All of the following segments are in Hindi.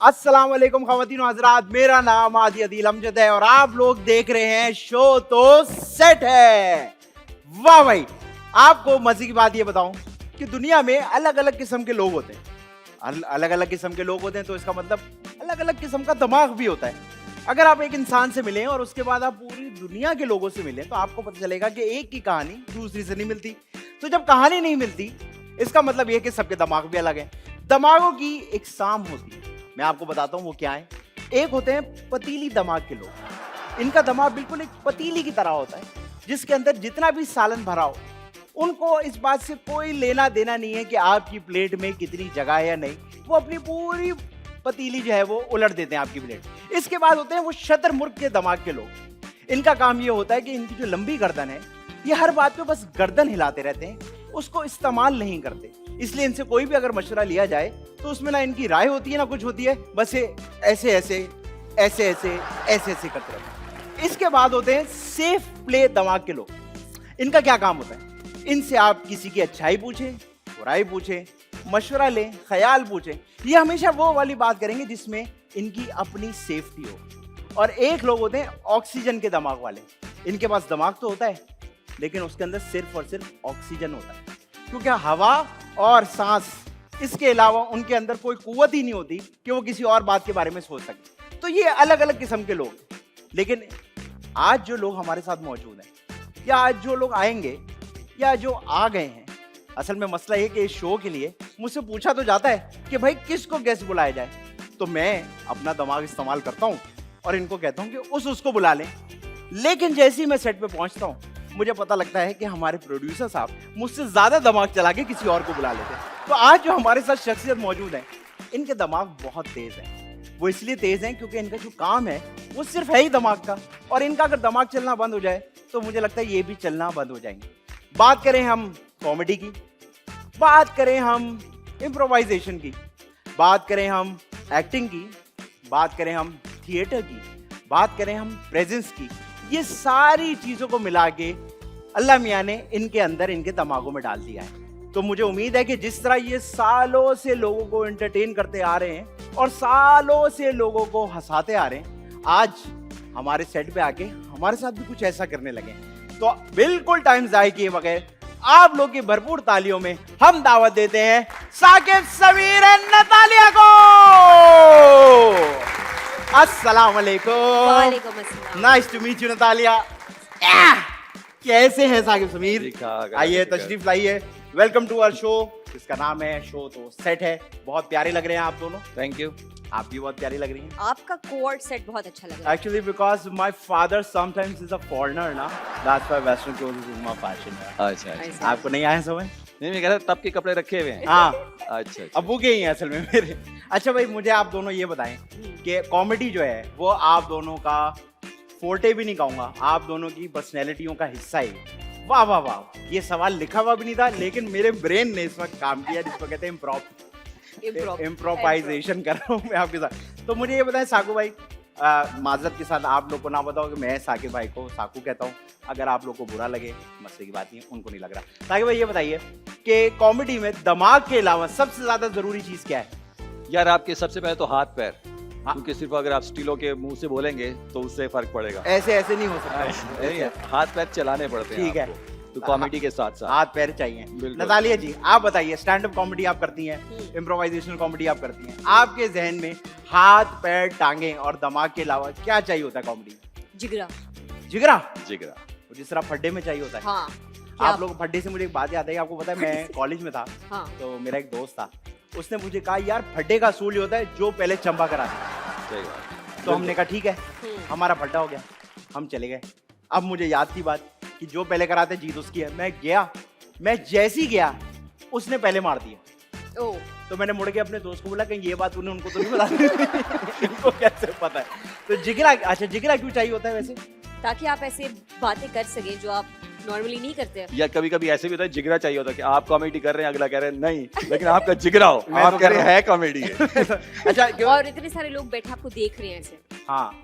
अस्सलाम वालेकुम ख़वातीन और हज़रात, मेरा नाम आदि अदील अमजद है और आप लोग देख रहे हैं शो तो सेट है। वाह भाई, आपको मजे की बात ये बताऊं कि दुनिया में अलग अलग किस्म के लोग होते हैं। अलग अलग किस्म के लोग होते हैं तो इसका मतलब अलग अलग किस्म का दिमाग भी होता है। अगर आप एक इंसान से मिलें और उसके बाद आप पूरी दुनिया के लोगों से मिलें तो आपको पता चलेगा कि एक की कहानी दूसरी से नहीं मिलती। तो जब कहानी नहीं मिलती इसका मतलब ये कि सबके दिमाग भी अलग हैं। दिमागों की एक शाम होती है, मैं आपको बताता हूँ वो क्या है। एक होते हैं पतीली दिमाग के लोग। इनका दिमाग बिल्कुल एक पतीली की तरह होता है जिसके अंदर जितना भी सालन भरा हो उनको इस बात से कोई लेना देना नहीं है कि आपकी प्लेट में कितनी जगह है या नहीं। वो अपनी पूरी पतीली जो है वो उलट देते हैं आपकी प्लेट। इसके बाद होते हैं वो शतरमुर्ग के दिमाग के लोग। इनका काम ये होता है कि इनकी जो लंबी गर्दन है ये हर बात पे बस गर्दन हिलाते रहते हैं, उसको इस्तेमाल नहीं करते। इसलिए इनसे कोई भी अगर मशवरा लिया जाए तो उसमें ना इनकी राय होती है ना कुछ होती है, बस ये ऐसे ऐसे ऐसे ऐसे ऐसे ऐसे करते रहते हैं। इसके बाद होते हैं सेफ प्ले दिमाग के लोग। इनका क्या काम होता है, इनसे आप किसी की अच्छाई पूछें, बुराई पूछें, मशवरा लें, ख्याल पूछें, ये हमेशा वो वाली बात करेंगे जिसमें इनकी अपनी सेफ्टी हो। और एक लोग होते हैं ऑक्सीजन के दिमाग वाले। इनके पास दिमाग तो होता है लेकिन उसके अंदर सिर्फ और सिर्फ ऑक्सीजन होता है, क्योंकि हवा और सांस इसके अलावा उनके अंदर कोई कुव्वत ही नहीं होती कि वो किसी और बात के बारे में सोच सके। तो ये अलग अलग किस्म के लोग। लेकिन आज जो लोग हमारे साथ मौजूद हैं या आज जो लोग आएंगे या जो आ गए हैं, असल में मसला ये कि इस शो के लिए मुझसे पूछा तो जाता है कि भाई किसको गेस्ट बुलाया जाए, तो मैं अपना दिमाग इस्तेमाल करता हूँ और इनको कहता हूँ कि उसको बुला लें। लेकिन जैसे ही मैं सेट पे पहुंचता हूँ मुझे पता लगता है कि हमारे प्रोड्यूसर साहब मुझसे ज्यादा दिमाग चला के किसी और को बुला लेते हैं। तो आज जो हमारे साथ शख्सियत मौजूद है इनके दिमाग बहुत तेज है। वो इसलिए तेज हैं क्योंकि इनका जो काम है वो सिर्फ है ही दिमाग का, और इनका अगर दिमाग चलना बंद हो जाए तो मुझे लगता है ये भी चलना बंद हो जाएंगे। बात करें हम कॉमेडी की, बात करें हम इम्प्रोवाइजेशन की, बात करें हम एक्टिंग की, बात करें हम थिएटर की, बात करें हम प्रेजेंस की, ये सारी चीजों को मिला के अल्लाह मियाँ ने इनके अंदर इनके दिमागों में डाल दिया है। तो मुझे उम्मीद है कि जिस तरह ये सालों से लोगों को एंटरटेन करते आ रहे हैं और सालों से लोगों को हंसाते आ रहे हैं, आज हमारे सेट पे आके हमारे साथ भी कुछ ऐसा करने लगे। तो बिल्कुल टाइम जाया किए बगैर आप लोग की भरपूर तालियों में हम दावत देते हैं साकिब, समीर एंड नतालिया को। अस्सलाम वालेकुम। वालेकुम अस्सलाम। Nice to meet you Natalia. कैसे हैं साकिब, समीर? आइए तशरीफ लाइए। वेलकम टू आवर शो, जिसका नाम है शो तो सेट है। बहुत प्यारे लग रहे हैं आप दोनों। Thank you. आप भी बहुत प्यारी लग रही हैं। आपका कोट सेट बहुत अच्छा लग रहा है। Actually, because my father sometimes is a foreigner ना, that's why Western clothes is my fashion है। अच्छा अच्छा। ऐसा। आपको नहीं आया समझ? नहीं, मैं कह रहा तब के कपड़े रखे हुए हैं। हाँ, अच्छा अच्छा। अबू के ही हैं असल में मेरे। अच्छा भाई, मुझे आप दोनों ये बताएं कि कॉमेडी जो है वो आप दोनों का फोर्टे भी नहीं कहूँगा, आप दोनों की पर्सनैलिटियों का हिस्सा है। वाह वाह वाह, ये सवाल लिखा हुआ भी नहीं था लेकिन मेरे ब्रेन ने इस वक्त काम किया, जिसको कहते हैं इम्प्रोवाइजेशन कर रहा हूँ मैं आपके साथ। तो मुझे ये बताएं साकू भाई, माजरत के साथ आप लोग को ना बताओ कि मैं साकिब भाई को साकू कहता हूँ। अगर आप लोग को बुरा लगे मसले की बात नहीं, उनको नहीं लग रहा। साकिब भाई ये बताइए कि कॉमेडी में दिमाग के अलावा सबसे ज्यादा जरूरी चीज क्या है? यार आपके सबसे पहले तो हाथ पैर, क्योंकि सिर्फ अगर आप स्टीलों के मुंह से बोलेंगे तो उससे फर्क पड़ेगा। ऐसे ऐसे नहीं हो सकता। नहीं, हाथ पैर चलाने पड़ते हैं। ठीक है, तो कॉमेडी के साथ साथ हाथ पैर चाहिए। बिल्कुल। नतालिया जी आप बताइए, स्टैंड अप कॉमेडी आप करती हैं, इम्प्रोवाइजेशन कॉमेडी आप करती हैं, आपके जहन में हाथ पैर टांगे और दिमाग के अलावा क्या चाहिए होता है कॉमेडी? जिगरा। जिगरा? जिगरा जिस तरह फड्डे में चाहिए होता है। हाँ। आप लोग फड्डे से मुझे एक बात याद है। आपको पता है मैं कॉलेज में था, हाँ। तो मेरा एक दोस्त था, उसने मुझे कहा यार फड्डे का असूल ये होता है जो पहले चंबा करा दे। सही बात। तो हमने कहा ठीक है, हमारा फड्डा हो गया, हम चले गए। अब मुझे याद थी बात कि जो पहले कराते जीत उसकी है। मैं गया, मैं जैसी गया उसने पहले मार दिया। ओह। तो मैंने मुड़ के अपने दोस्त को बोला कहीं ये बात तूने उनको तो नहीं बता दी? इनको कैसे पता है? तो जिगरा, अच्छा जिगरा क्यों चाहिए होता है वैसे? ताकि आप ऐसे बातें कर सके जो आप नॉर्मली नहीं करते। या कभी कभी ऐसे भी होता है जिगरा चाहिए होता है कि आप कॉमेडी कर रहे हैं, अगला कह रहे हैं नहीं, लेकिन आपका जिगरा हो, मैं आप तो कह रहे कर हैं कॉमेडी है। अच्छा क्यों? और इतने सारे लोग बैठे आपको देख रहे हैं ऐसे। हाँ,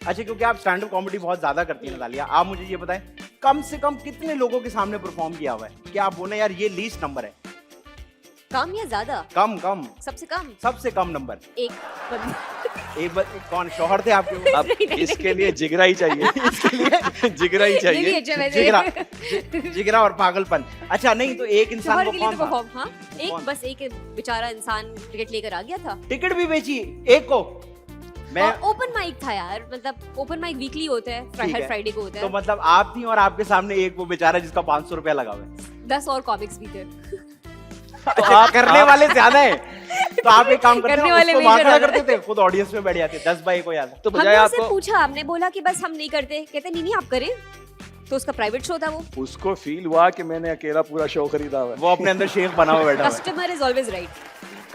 अच्छा क्योंकि आप स्टैंड अप कॉमेडी बहुत ज्यादा करती हैं नतालिया, आप मुझे ये बताएं कम से कम कितने लोगों के सामने परफॉर्म किया हुआ है कि आप बोले यार ये लीस्ट नंबर है? कम या ज्यादा? कम कम, सबसे कम? सबसे कम नंबर। एक बंदा। एक बार कौन शौहर थे आपके वो? अब इसके लिए जिगरा ही चाहिए, इसके लिए जिगरा ही ये भी चाहिए। अच्छा वैसे। जिगरा और पागलपन। अच्छा नहीं तो एक इंसान शोहर वो के लिए कौन तो था? परफॉर्म, हाँ कौन? बस एक बेचारा इंसान टिकट लेकर आ गया था। टिकट भी बेची एक को? मैं ओपन माइक था यार, मतलब ओपन माइक वीकली होता है, ठीक हर है। फ्राइडे को होता तो है। मतलब आप थी और आपके सामने एक वो बेचारा जिसका 500 रुपया लगा हुआ है। 10 और कॉमिक्स भी थे। तो आप करने वाले ज्यादा है, तो आप एक काम करते करने हो, वाले उसको भी वहां खड़ा ज्यादा करते थे, खुद ऑडियंस में बैठ जाते 10 बाई को याद। तो हमने बजाय उससे आपको पूछा, हमने बोला कि बस हम नहीं करते, कहते नहीं आप करें, तो उसका प्राइवेट शो था वो। उसको फील हुआ कि मैंने अकेला पूरा शो खरीदा हुआ है। वो अपने अंदर शेख बना हुआ बैठा हुआ है। Customer is always right.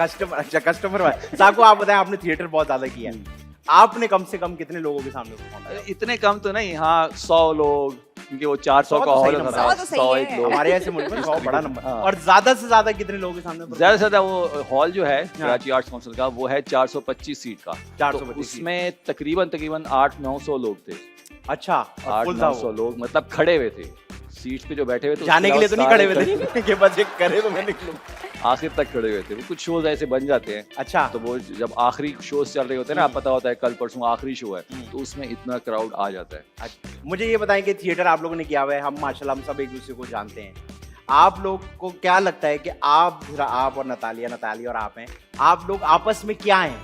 Customer, अच्छा कस्टमर साहब आप बताएं, आपने थिएटर बहुत ज्यादा किया है, आपने कम से कम कितने लोगों के सामने परफॉर्म किया? इतने कम तो नहीं, हाँ 100 लोग, क्योंकि वो 400 100 का तो सही हॉल नंबर था, है। 100 तो सही 100 है। एक लोग। हमारे ऐसे मुल्क में 100 बड़ा नंबर। हाँ। और ज्यादा से ज्यादा कितने लोगों के सामने perform? ज्यादा से ज्यादा वो हॉल जो है कराची आर्ट्स काउंसिल का, वो है 425 सीट का। 425 तो उसमें तकरीबन 800-900 लोग थे। अच्छा, और full था 800-900 वो। लोग, मतलब खड़े हुए थे सीट्स पे जो बैठे हुए थे। जाने के लिए तो नहीं खड़े हुए थे कि बस एक करे तो मैं निकलूं। आखिर तक खड़े हुए थे। वो कुछ शोज ऐसे बन जाते हैं, अच्छा तो वो जब आखिरी शोज चल रहे होते हैं ना, पता होता है कल परसों आखिरी शो है, तो उसमें इतना क्राउड आ जाता है। अच्छा, मुझे ये बताएं कि थिएटर आप लोगों ने किया हुआ है, हम माशाल्लाह हम सब एक दूसरे को जानते हैं, आप लोग को क्या लगता है कि आप और नतालिया और आप हैं, आप लोग आपस में क्या हैं?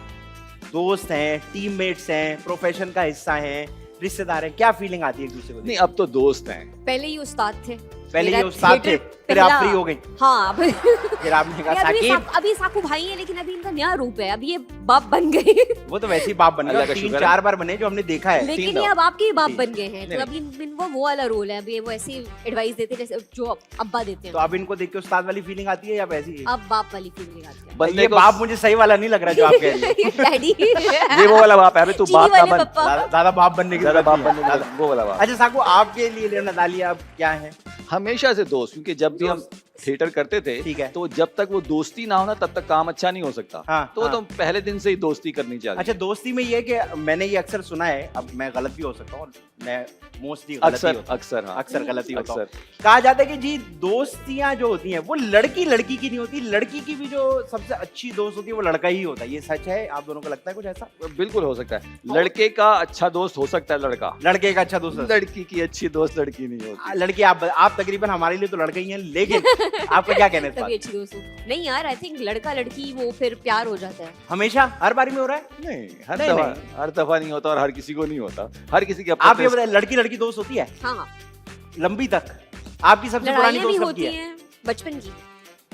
दोस्त हैं, टीममेट्स हैं, प्रोफेशन का हिस्सा हैं, रिश्तेदार हैं? क्या फीलिंग आती है एक दूसरे को? नहीं, अब तो दोस्त हैं। पहले ही उस्ताद थे। पहले मेरा ये उस्ताद थे, थिएटर फिर आप पहला- फ्री हो गई, हाँ फिर आपने कहा साकिब। अभी साकू भाई है, लेकिन अभी इनका नया रूप है, अभी ये बाप बन गए। वो तो वैसे ही बाप बन अल्लाह गए, का शुक्र है। 3-4 बार बने जो हमने देखा है। लेकिन 3 ये अब आपके ही बाप तीन। बन गए हैं, तो नहीं, अभी इनको वो वाला रोल है, अभी वो ऐसी एडवाइस देते हैं जैसे जो अब्बा देते तो हैं। अब इनको देख के उस्ताद वाली फीलिंग आती है या वैसी? अब बाप वाली फीलिंग आती है। बंदे ये को बाप मुझे सही वाला नहीं लग रहा जो आप कह रही है। डैडी ये वो वाला बाप है, अभी तू चीनी बाप ना वाले बन, पप्पा। ज्यादा बाप बनने की ज्यादा जरूरत बाप नहीं है। बनने ज्यादा- की, वो वाला बाप। अच्छा साकू, आपके लिए नतालिया अब क्या है? हमेशा से दोस्त, क्योंकि जब भी हम थिएटर करते थे, ठीक है। तो जब तक वो दोस्ती ना हो ना, तब तक काम अच्छा नहीं हो सकता। हाँ, तो वो हाँ। तो पहले दिन से ही दोस्ती करनी चाहिए। अच्छा, दोस्ती में ये कि मैंने ये अक्सर सुना है, अब मैं गलत भी हो सकता हूँ, मैं मोस्टली गलत ही अक्सर होता हूँ। अक्सर हाँ, अक्सर गलत ही होता हूँ। अक्सर। कहा जाता है कि जी दोस्तियां जो होती हैं वो लड़की लड़की की नहीं होती, लड़की की भी जो सबसे अच्छी दोस्त होती है वो लड़का ही होता है। ये सच है? आप दोनों को लगता है कुछ ऐसा? बिल्कुल हो सकता है, लड़के का अच्छा दोस्त हो सकता है लड़का, लड़के का अच्छा दोस्त होता है। लड़की की अच्छी दोस्त लड़की नहीं होती। लड़की आप तकरीबन हमारे लिए तो लड़के ही हैं, लेकिन आपका क्या कहना है इस तभी बात? अच्छी दोस्त हो। नहीं यार, आई थिंक लड़का लड़की वो फिर प्यार हो जाता है। हमेशा हर बारी में हो रहा है? नहीं, नहीं, हर दफा नहीं होता, और हर किसी को नहीं होता, हर किसी के आप ये अपने बताए, लड़की लड़की दोस्त होती है हाँ, लंबी तक? आपकी सबसे पुरानी लड़ाइयाँ भी दोस्त कब की होती है? हैं बचपन की,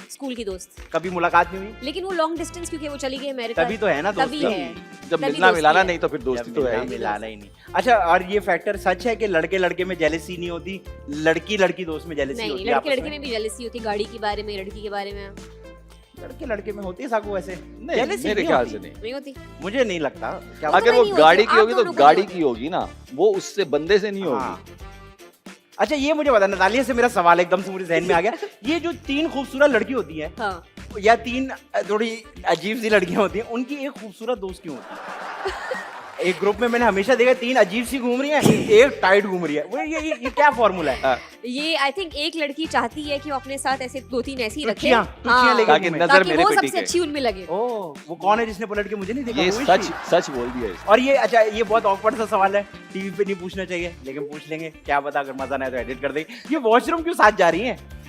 स्कूल की दोस्त। कभी मुलाकात नहीं हुई? लेकिन वो लॉन्ग डिस्टेंस, क्योंकि वो चली गई अमेरिका। तभी तो है ना तभी दोस्ती। है। जब तभी मिलना दोस्ती मिलाना है। नहीं तो फिर दोस्ती तो है ही। मिलाना ही नहीं। अच्छा, और ये फैक्टर सच है कि लड़के लड़के में जेलसी नहीं होती, लड़की लड़की दोस्त में जेलसी नहीं, होती है? लड़के आपस लड़के में भी जेलसी होती, गाड़ी के बारे में, लड़की के बारे में लड़के लड़के में होती है साकू वैसे? नहीं, Jealousy मेरे नहीं ख्याल होती। से नहीं। नहीं होती। मुझे नहीं लगता। क्या अगर वो नहीं होती, गाड़ी की आप होगी तो दोनों को गाड़ी नहीं की होगी ना, वो उससे बंदे से नहीं होगी। हाँ। अच्छा, ये मुझे बता, नतालिया से मेरा सवाल एकदम से मुझे जहन में आ गया, ये जो 3 खूबसूरत लड़की होती है हाँ, या 3 थोड़ी अजीब सी लड़कियां होती हैं, उनकी एक खूबसूरत दोस्त क्यों होती है? एक ग्रुप में मैंने हमेशा देखा 3 अजीब सी घूम रही है, एक टाइट घूम रही है। वो ये क्या फॉर्मूला है? ये आई थिंक एक लड़की चाहती है कि वो अपने साथ ऐसे 2-3 ऐसी रखे, टुच्चियां लेके ताकि घूमे। नजर ताकि मेरे वो पे सबसे टिके। अच्छी उनमें लगे। ओह, वो कौन है जिसने पलट के मुझे नहीं देखा? ये Who is सच she? सच बोल दिया इसने। और ये अच्छा, ये बहुत ऑकवर्ड सा सवाल है, टीवी पे नहीं पूछना चाहिए, लेकिन पूछ लेंगे, क्या पता अगर मजा ना आए तो एडिट कर देंगे। ये वॉशरूम क्यों साथ जा रही हैं?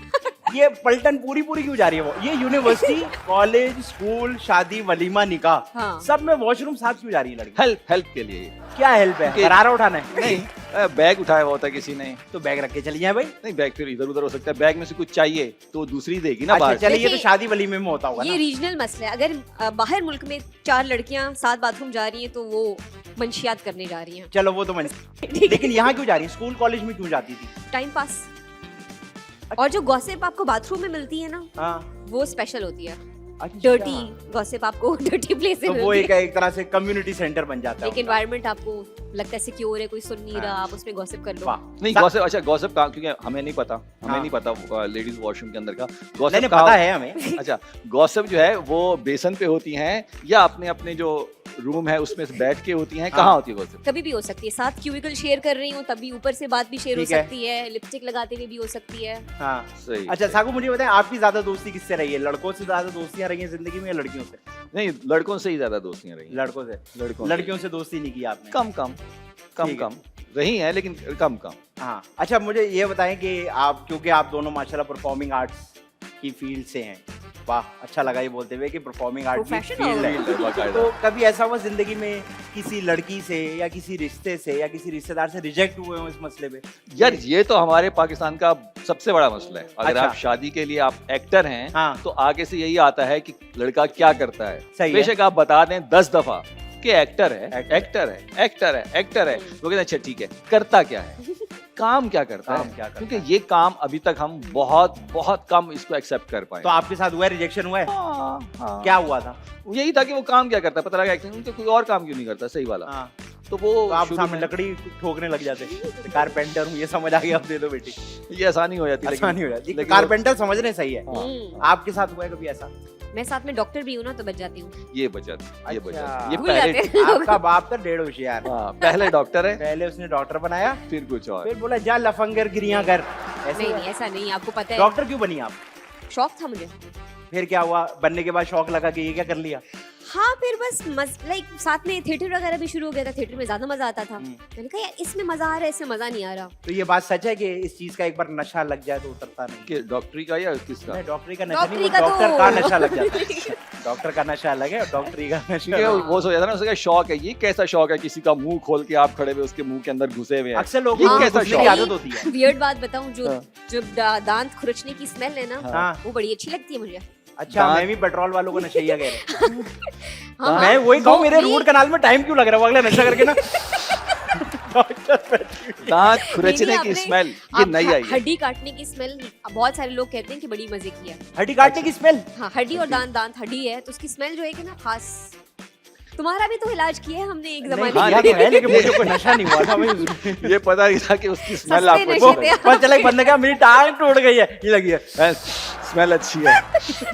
ये पलटन पूरी क्यों जा रही है? वो ये यूनिवर्सिटी, कॉलेज, स्कूल, शादी, वलीमा, निकाह, हाँ। सब में वॉशरूम साथ क्यों जा रही है लड़की? हेल्प के लिए। क्या हेल्प है? कि- गरारा उठाना है? नहीं, बैग उठाया हुआ होता है किसी ने, तो बैग रख के चली जाए भाई। नहीं बैग फिर इधर उधर हो सकता है, बैग में से कुछ चाहिए तो दूसरी देगी ना अच्छा बाहर। चलिए, ये तो देखिए, शादी वलीमे में होता होगा ये ना। रीजनल मसला है। अगर बाहर मुल्क में 4 लड़कियां साथ बाथरूम जा रही हैं तो वो मंशियात करने जा रही हैं। चलो वो तो मैंने, लेकिन यहाँ क्यों जा रही है? स्कूल कॉलेज में क्यों जाती थी? Time pass. और जो गॉसिप आपको बाथरूम में मिलती है ना, हाँ, वो स्पेशल होती है। अच्छा। डर्टी गॉसिप आपको डर्टी प्लेस से तो वो मिलती है। एक तरह से कम्युनिटी सेंटर बन जाता है एक एनवायरनमेंट आपको लगता है सिक्योर है, कोई सुन नहीं रहा, आप उसमें गॉसिप कर लो। वाह। नहीं सा- गॉसिप, अच्छा गॉसिप का, क्योंकि हमें नहीं पता, हमें हाँ। नहीं पता लेडीज वॉशरूम के अंदर का नहीं गॉसिप नहीं, पता है हमें। अच्छा, गॉसिप जो है वो बेसन पे होती हैं या अपने अपने जो रूम है उसमें से बैठ के होती हैं, कहाँ होती है वो? कभी भी हो सकती है, साथ क्यूबिकल शेयर कर रही हूँ तभी ऊपर से बात भी शेयर हो ठीक है। सकती है, लिपस्टिक लगाते हुए भी हो सकती है। हाँ सही। अच्छा साकू, मुझे बताएं आपकी ज्यादा दोस्ती किससे रही है? लड़कों से ज्यादा दोस्तियां रही हैं जिंदगी में या लड़कियों से? नहीं, लड़कों से ही ज्यादा दोस्तियां रही हैं। लड़कों से। लड़कियों से दोस्ती नहीं की आपने? कम कम कम ठीक है। कम रही हैं, लेकिन कम कम। हाँ अच्छा, मुझे ये बताएं कि आप, क्योंकि आप दोनों माशाल्लाह परफॉर्मिंग आर्ट्स की फील्ड से हैं, वाह अच्छा लगा ये बोलते हुए कि परफॉर्मिंग आर्ट की Professional। फील्ड है, बाकायदा। तो कभी ऐसा हुआ जिंदगी में किसी लड़की से या किसी रिश्ते से या किसी रिश्तेदार से रिजेक्ट हुए हो इस मसले पे? यार ये तो हमारे पाकिस्तान का सबसे बड़ा मसला है। अगर अच्छा। आप शादी के लिए आप एक्टर हैं, हाँ। तो आगे से यही आता है कि लड़का क्या करता है। सही है। बेशक आप बता दें 10 दफा कि एक्टर है, एक्टर। एक्टर है, एक्टर है, एक्टर है, वो कहते हैं अच्छा ठीक है, करता क्या है, काम क्या करता काम है? क्या करता क्योंकि ये काम अभी तक हम बहुत बहुत कम इसको एक्सेप्ट कर पाए। तो आपके साथ हुआ है, रिजेक्शन हुआ है? हाँ। क्या हुआ था? यही था कि वो काम क्या करता है, पता लगा एक्टिंग उनके कोई और काम क्यों नहीं करता सही वाला। हाँ। तो वो तो आप शुरू सामने में- लकड़ी ठोकने लग जाते, कारपेंटर हूँ ये समझ आ गया, अब दे दो बेटी, ये आसानी हो जाती है, आसानी हो जाती। लेकिन कारपेंटर समझने सही है। हाँ, आपके साथ हुआ है कभी ऐसा? मैं साथ में डॉक्टर भी हूँ ना, तो बच जाती हूँ। ये बचत, ये अच्छा। बचत, ये भूल पहले जाते हैं लोग। आपका बाप तो डेढ़ होशियार है। हाँ, पहले डॉक्टर है, पहले उसने डॉक्टर बनाया, फिर कुछ और। फिर बोला जा लफंगर गिरियां कर, ऐसे नहीं हुआ? नहीं ऐसा नहीं, आपको पता है डॉक्टर क्यों बनी आप? शौक था मुझे। फिर क्या हुआ बनने के बाद? शौक लगा कि ये क्या कर लिया? हाँ फिर बस लाइक साथ में थिएटर वगैरह भी शुरू हो गया था, थिएटर में ज्यादा मजा आता था। हम्म। मैंने कहा यार इसमें मजा आ रहा है, इसमें मजा नहीं आ रहा। तो ये बात सच है कि इस चीज का एक बार नशा लग जाए तो उतरता नहीं? कि डॉक्टरी का या किसका? नहीं, डॉक्टरी का नशा नहीं, वो डॉक्टरी का डॉक्टर तो- का नशा लग जाता है। डॉक्टर का नशा अलग है और डॉक्टरी का क्योंकि नशा। वो सोचा था ना, उसका शौक है। ये कैसा शौक है, किसी का मुंह खोल के आप खड़े हुए उसके मुंह के अंदर घुसे हुए हैं। अक्सर लोगों ये को कैसा घुसने शौक की है? आदत होती है। वियर्ड बात बताऊं, जो हाँ। जो दांत खुरचने की स्मेल है ना, हाँ वो बड़ी अच्छी लगती है मुझे। अच्छा, दांत- मैं भी पेट्रोल वालों को नशैया कह रहा हूँ। हाँ, मैं वही कहूँ, वो मेरे नहीं- रूट कनाल में टाइम क्यों लग रहा है? वो अगला नशा करके ना दांत खुरचने की आपने- स्मेल ये आप नहीं आई है। हड्डी काटने की स्मेल बहुत सारे लोग कहते हैं कि बड़ी मजे की है। हड्डी काटने की स्मेल? हाँ, हड्डी और दांत, दांत हड्डी है तो उसकी स्मेल जो है कि ना खास। तुम्हारा भी तो इलाज किया है हमने एक नहीं, जमाने हाँ, किया में। तो है, लेकिन मुझे कोई नशा नहीं हुआ था। मैं ये पता नहीं था कि उसकी स्मेल सस्ते आपको नशे अच्छी थे। लगी। पता चला कि बंदे का मेरी टांग टूट गई है, ये लगी है। स्मेल अच्छी है,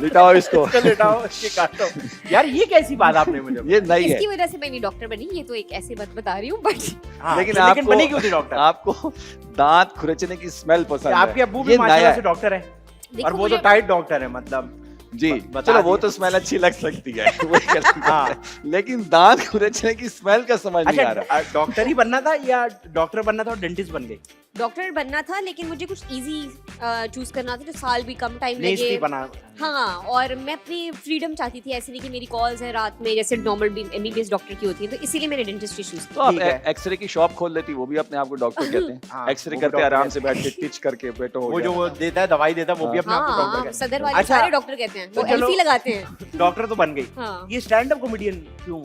लिटाओ इसको। इसको लेटाओ, इसके काटो। यार ये कैसी बात आपने मुझे? ये नहीं है। इसकी वजह से मैं नहीं डॉक्टर बनी, ये तो एक ऐसी बात बता रही हूँ बट हाँ, लेकिन तो आपको बनी क्यों थी डॉक्टर? आपको दांत खुरचने की स्मेल पसंद है। आपके अब्बू भी ये नया माशाल्लाह है। से डॉक्टर है, देखो और वो तो मुझे- टाइट डॉक्टर है, मतलब जी बता चलो वो दिया। तो स्मेल अच्छी लग सकती है वो एक अलग बात हाँ। है। लेकिन दांत खुरचने की स्मेल का समझ नहीं आ रहा। अच्छा, डॉक्टर ही बनना था या डॉक्टर बनना था और डेंटिस्ट बन गई? डॉक्टर बनना था, लेकिन मुझे कुछ इजी चूज करना था जो साल भी कम टाइम नेस्टी लगे। बना। हाँ, और मैं अपनी फ्रीडम चाहती थी, ऐसे नहीं कि मेरी कॉल्स हैं रात में जैसे नॉर्मल एमबीबीएस डॉक्टर की होती है, तो इसीलिए मैंने डेंटिस्ट्री चूज की। तो आप ठीक है। एक्सरे की शॉप खोल लेती, वो भी अपने आप को डॉक्टर कहते हैं। हाँ, एक्सरे वो भी करते डॉक्टर आराम से कहते बैठ के टिच करके बैठो हो वो जो गया। वो देता है, दवाई देता है, वो भी अपने आप को डॉक्टर हाँ, कहते हैं। सदर वाले अच्छा, सारे डॉक्टर कहते हैं, वो तो चलो- एल्फी लगाते हैं। डॉक्टर तो बन गई। हाँ, ये स्टैंड अप कॉमेडियन क्यों?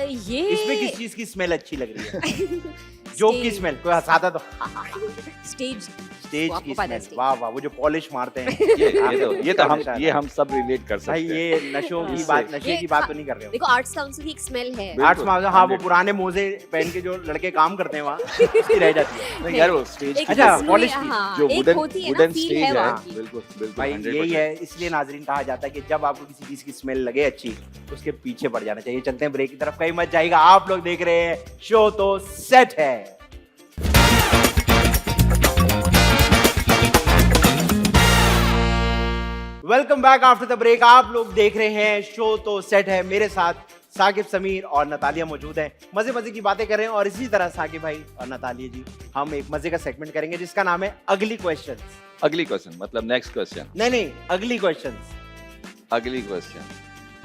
ये इसमें किस चीज की स्मेल अच्छी लग रही है? जोक की स्मेल? कोई हंसाता तो? स्टेज स्टेज आपको की पता है स्मेल, stage। वाह वाह, वो जो पॉलिश मारते हैं। ये हम सब रिलेट कर सकते भाई हैं। ये नशों की इससे- बात, नशे ये की बात खा- तो नहीं कर रहे हो। देखो आर्ट्स काउंसिल की एक स्मेल है। बिल्कुल। आर्ट्स में हाँ, वो 100 पुराने मोजे पहन के जो लड़के काम करते हैं वहाँ, उसकी रह जाती है। नहीं यार वो स्टेज एक अच्छा, इसमें- polish की, हाँ, जो एक वुडन होती है ना, वुडन फील स्टेज है है, वहाँ की। बिल्कुल बिल्कुल भाई 100%। यही है, इसलिए नाजरीन कहा जाता है कि जब आपको किसी चीज की स्मेल लगे अच्छी, उसके पीछे पड़ जाना चाहिए। चलते हैं ब्रेक की तरफ, कहीं मत जाएगा। आप लोग देख रहे हैं शो तो सेट है। Welcome back after the break. आप लोग देख रहे हैं शो तो सेट है। मेरे साथ साकिब, समीर और नतालिया मौजूद हैं। मजे मजे की बातें कर रहे हैं और इसी तरह साकिब भाई और नतालिया जी, हम एक मजे का सेगमेंट करेंगे जिसका नाम है अगली क्वेश्चन। अगली क्वेश्चन मतलब नेक्स्ट क्वेश्चन। नहीं, अगली क्वेश्चन। अगली क्वेश्चन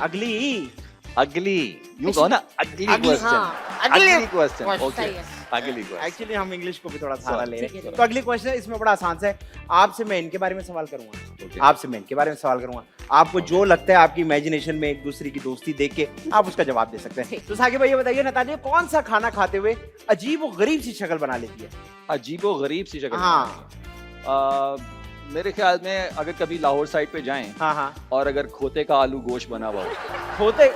अगली अगली यूं कहो ना, अगली अगली, क्वेश्चन हाँ, अगली क्वेश्चन question, ओके सही है। अगली क्वेश्चन। एक्चुअली हम इंग्लिश को भी थोड़ा सहारा ले रहे ठीक हैं। है। तो अगली क्वेश्चन इसमें बड़ा आसान सा है। आपसे मैं इनके बारे में सवाल करूंगा, Okay. आपसे मैं इनके बारे में सवाल करूंगा। आपको जो लगता है आपकी इमेजिनेशन में एक दूसरे की दोस्ती देख के आप उसका जवाब दे सकते हैं। तो साकिब भाई ये बताइए, नतालिया कौन सा खाना खाते हुए अजीब और गरीब सी शक्ल बना लेती है? अजीबो गरीब सी शक्ल हाँ। बनानी है। मेरे ख्याल में अगर कभी लाहौर साइड पे जाएं हाँ हाँ, और अगर खोते का आलू गोश्त बना हुआ हो, होते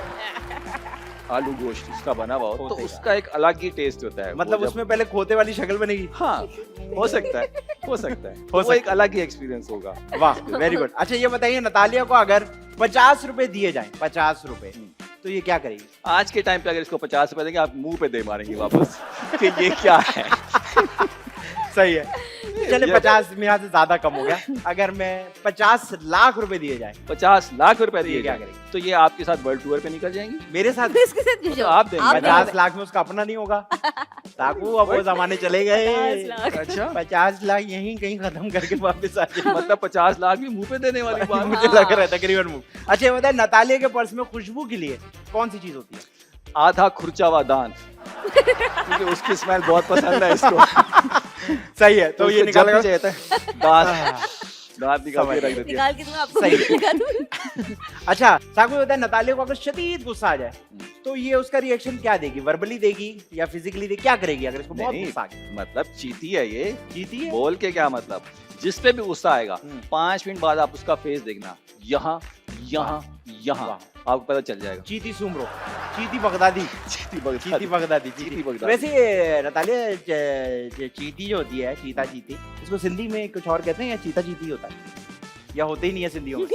आलू गोश्त उसका बना हुआ हो, तो खोते का। उसका एक अलग ही टेस्ट होता है। मतलब वो जब- उसमें पहले खोते वाली शक्ल बनेगी। हाँ हो सकता है हो सकता है हो वो एक सकता है। अलग ही एक्सपीरियंस होगा। वाह, वेरी गुड। अच्छा ये बताइए, नतालिया को अगर 50 रुपए दिए जाएं, 50 रुपए, तो ये क्या करेगी? आज के टाइम पे अगर इसको 50 रुपए देंगे, आप मुंह पे दे मारेंगे वापस कि ये क्या है। सही है। चले 50 मेरा से ज्यादा कम हो गया। अगर मैं 50 लाख रुपए दिए जाए 50 लाख रुपए तो ये दिए क्या क्या करेंगे? तो ये आपके साथ वर्ल्ड टूर पे निकल जाएंगी। मेरे साथ इसके साथ क्यों तो जाओ? आप देंगे। 50 लाख में उसका अपना नहीं होगा। साकू अब वो जमाने चले गए। 50 लाख। अच्छा 50 लाख यहीं कहीं खत्म करके वापस आ जाए। मतलब 50 लाख भी मुंह पे देने वाली बात। मुझे लग रहा है तकरीबन मुंह। अच्छा ये बताए, नतालिया के पर्स में खुशबू के लिए कौन सी चीज होती है? आधा खुरचावा दान, क्योंकि उसकी स्मेल बहुत पसंद है इसको। सही है, तो ये उसको निकाल जब भी चाहिए था, दांत निकाल के रख देती है। निकाल के दूंगा आपको, सही। लगा दूं। अच्छा साकू बताए, नतालिया को अगर शदीद गुस्सा आ जाए तो ये उसका रिएक्शन क्या देगी? वर्बली देगी या फिजिकली देगी? क्या करेगी अगर इसको बहुत नहीं, गुस्सा आ गया? मतलब चीती है ये, जीती है। बोल के क्या मतलब, जिस पे भी गुस्सा आएगा हम्म। 5 मिनट बाद आप उसका फेस देखना, यहाँ यहाँ यहाँ, आपको पता चल जाएगा। चीती सुमरो, चीती बगदादी, चीती चीती बगदादी, चीती बगदादी। वैसे नतालिया चीती जो होती है, चीता चीती, इसको सिंधी में कुछ और कहते हैं या चीता चीती होता है या होते ही नहीं है सिंधियों में?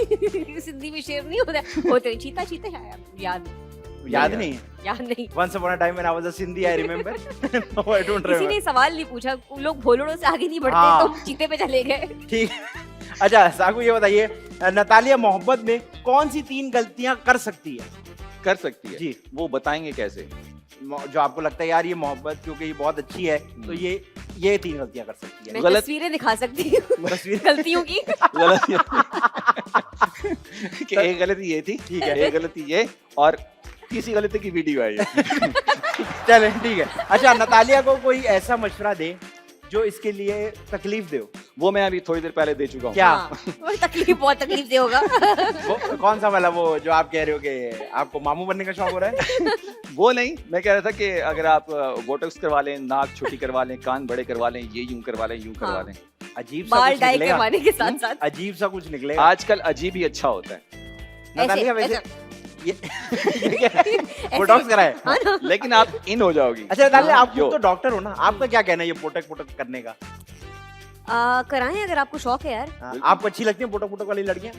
सिंधी में शेर नहीं होता, होते हैं चीता चीते हैं, याद याद नहीं है। याद नहीं। Once upon a time when I was a Sindhi, I remember. No, I don't किसी remember. ने सवाल नहीं पूछा, उन लोग भोलोड़ों से आगे नहीं बढ़ते, हाँ। तो चीते पे चले गए। ठीक है। अच्छा साकू ये बताइए, नतालिया मोहब्बत में कौन सी 3 गलतियां कर सकती है? कर सकती है जी। वो बताएंगे कैसे। जो आपको लगता है यार ये मोहब्बत क्योंकि ये बहुत अच्छी है, तो ये 3 गलतियां कर सकती है। मैं गलत- तस्वीरें दिखा सकती हूँ तस्वीर गलतियों की। गलत कि एक गलती ये थी, ठीक है। एक गलती ये, और किसी गलती की वीडियो आई है। चले ठीक है। अच्छा नतालिया को कोई ऐसा मशवरा दे जो इसके लिए तकलीफ दे। वो मैं अभी थोड़ी देर पहले दे चुका हूँ। क्या? हाँ, और तकलीफ, बहुत तकलीफ दे होगा। वो कौन सा वाला, वो जो आप कह रहे हो कि आपको मामू बनने का शौक हो रहा है? वो नहीं, मैं कह रहा था कि अगर आप बोटॉक्स करवा लें, नाक छोटी करवा लें, कान बड़े करवा लें, ये यूं करवा लें, यूं करवा हाँ। लें। अजीब सा बाल कुछ डाई निकलेगा। करवाने के साथ साथ अजीब सा कुछ निकलेगा। आजकल अजीब ही अच्छा होता है, नतालिया वैसे ऐसा- ये क्या है? बोटॉक्स कराए? हाँ ना? लेकिन आप इन हो जाओगी। अच्छा नतालिया आप जो- खुद तो डॉक्टर हो ना, आपका क्या कहना है ये पोटक करने का? कराएं अगर आपको शौक है यार। हाँ, बिल्कुल। आपको अच्छी लगती है पोटक वाली लड़कियां?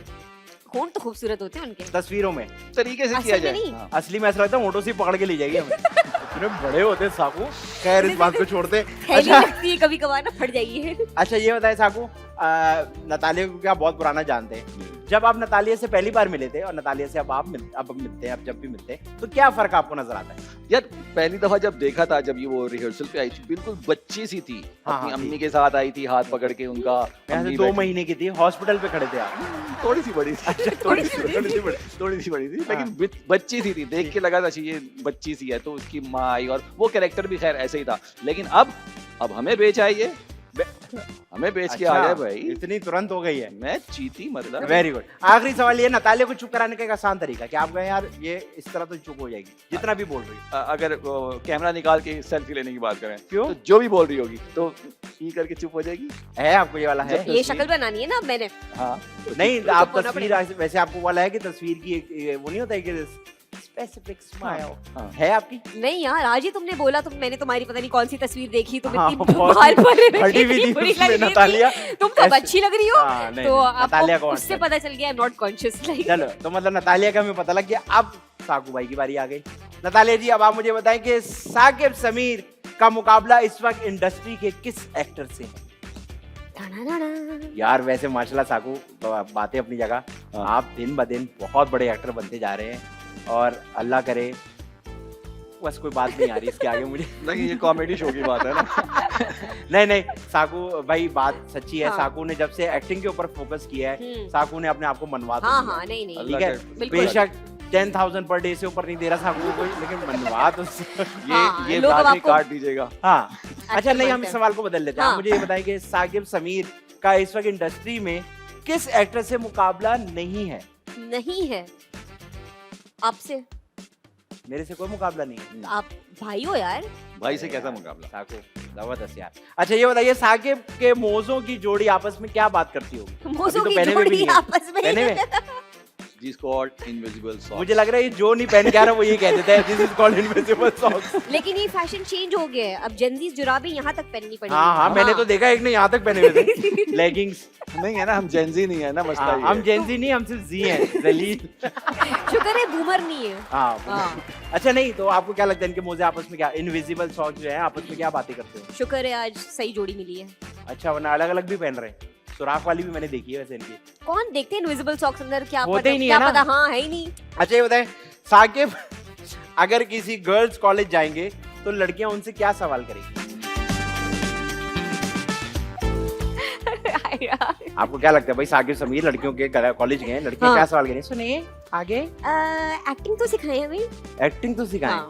कौन तो खूबसूरत होते हैं उनके। तस्वीरों में तरीके से असल किया में जाए। नहीं। हाँ। असली में ऐसा लगता है मोटो से पकड़ के ले जाएगी हमें। इतने बड़े होते हैं साकू। खैर इस बात को छोड़ते। थैली अच्छा लगती है कभी कभार ना, फट जाइए। अच्छा ये बताए साकू, नतालिया को क्या बहुत पुराना जानते हैं, जब आप नतालिया से पहली बार मिले थे और नतालिया से अब मिलते हैं, अब जब भी मिलते हैं, तो क्या फर्क आपको नजर आता है? यार पहली दफा जब देखा था, जब ये वो रिहर्सल पे आई थी, बिल्कुल बच्ची सी थी, हाँ, अपनी हाँ, अम्मी के साथ आई थी, हाथ पकड़ के उनका। यहाँ से अम्मी 2 बैठी- महीने की थी, हॉस्पिटल पे खड़े थे आप। थोड़ी सी बड़ी थी, थोड़ी सी बड़ी। थोड़ी सी बड़ी थी, हाँ। लेकिन बच्ची सी थी, देख के लगा था कि ये बच्ची सी है, तो उसकी माँ आई और वो कैरेक्टर भी खैर ऐसे ही था। लेकिन अब हमें बेच आई है, हमें बेच के आ अच्छा, गए भाई। इतनी तुरंत हो गई है। मैं चीती मतलब। Very good. आखिरी सवाल ये, नतालिया को चुप कराने का एक आसान तरीका कि आप कहें यार ये इस तरह तो चुप हो जाएगी जितना भी बोल रही है। अगर कैमरा निकाल के सेल्फी लेने की बात करें, क्यों? तो जो भी बोल रही होगी तो ये करके चुप हो जाएगी। है आपको ये वाला है? जब- ये शक्ल बनानी है ना अब मैंने। हाँ नहीं तो आप होना तस्वीर वैसे आपको वाला है कि तस्वीर की एक वो नहीं होता है कि स्पेसिफिक स्माइल हाँ। है आपकी? नहीं यार, आज ही तुमने बोला, तो मैंने तुम्हारी पता नहीं कौन सी तस्वीर देखी, तुम हाँ, इतनी बहुत बार बोल रही फटी हुई थी, थी बुरी उसमें लग रही थी। नतालिया। तुम तो अब ऐसे- अच्छी लग रही हो, हाँ, नहीं, तो नहीं, नतालिया को आपको उससे अच्छा। पता चल गया, I am not conscious like. चलो तो मतलब नतालिया का हमें पता लग गया। अब साकू भाई की बारी आ गई। नतालिया जी अब आप मुझे बताएं कि साकिब समीर का मुकाबला इस वक्त इंडस्ट्री के किस एक्टर से है? यार वैसे माशाल्लाह साकू बातें अपनी जगह, हाँ। आप दिन ब दिन बहुत बड़े एक्टर बनते जा रहे हैं और अल्लाह करे, बस कोई बात नहीं आ रही इसके आगे मुझे। नहीं, ये कॉमेडी शो की बात है ना। नहीं साकू भाई बात सच्ची है। हाँ। साकू ने जब से एक्टिंग के ऊपर फोकस किया है, साकू ने अपने आप को मनवा तो हाँ दिया। हाँ, नहीं नहीं, अल्लाह ठीक है, के- बिल्कुल। बेशक 10,000 पर डे से ऊपर नहीं दे रहा साकू को कोई, लेकिन मनवा तो हाँ, ये लोग बाद अब में आपको- काट दीजिएगा। हाँ। अच्छा नहीं, हम बनते इस हैं। सवाल को बदल लेते हैं। आप हाँ। मुझे ये बताएं कि साकिब समीर का इस वक्त इंडस्ट्री में किस एक्टर से मुकाबला नहीं है? नहीं है आपसे। मेरे से कोई मुकाबला नहीं है। आप भाई हो यार। भाई से कैसा मुकाबला? साकू जबरदस्त यार। अच्छा ये बताइए, साकिब के मोजों की जोड़ी आपस में क्या बात करती होगी? मोजों अभी तो की पहने हुए भी जोड़ी नहीं है। आपस में। पहने हुए? This called invisible socks. मुझे लग रहा है ये जो नहीं पहन के आ रहा वो ये कह देता है this is called invisible socks. लेकिन ये फैशन चेंज हो गया है, अब जेंजीज जुराबें यहाँ तक पहननी पड़ेगी। हाँ, मैंने तो देखा एक ने यहाँ तक पहने हुए थे लेगिंग्स। नहीं है ना, हम जेंजी नहीं है ना, मसला ये हम है। जेंजी नहीं, हम सिर्फ जी हैं, जलील। शुक्र है बूमर नहीं है। हाँ। हाँ। अच्छा नहीं तो आपको क्या लगता है इनके मोजे आपस में क्या इनविजिबल सॉक्स जो है आपस में क्या बातें करते हो? शुक्र है आज सही जोड़ी मिली है। अच्छा वरना अलग अलग भी पहन रहे हैं। सुराख वाली भी मैंने देखी है वैसे इनकी। कौन देखते हैं इनविजिबल सॉक्स अंदर, क्या होते पता, ही नहीं क्या है ना। पता, हाँ है ही नहीं। अच्छा ये बताएं साकिब अगर किसी गर्ल्स कॉलेज जाएंगे तो लड़कियां उनसे क्या सवाल करेंगी? आपको क्या लगता है भाई साकिब समीर लड़कियों के कॉलेज गए लड़कियां हाँ। क्या सवाल करेंगी? सुनिए आगे एक्टिंग तो सिखाए हमें। एक्टिंग तो सिखाएं। हाँ।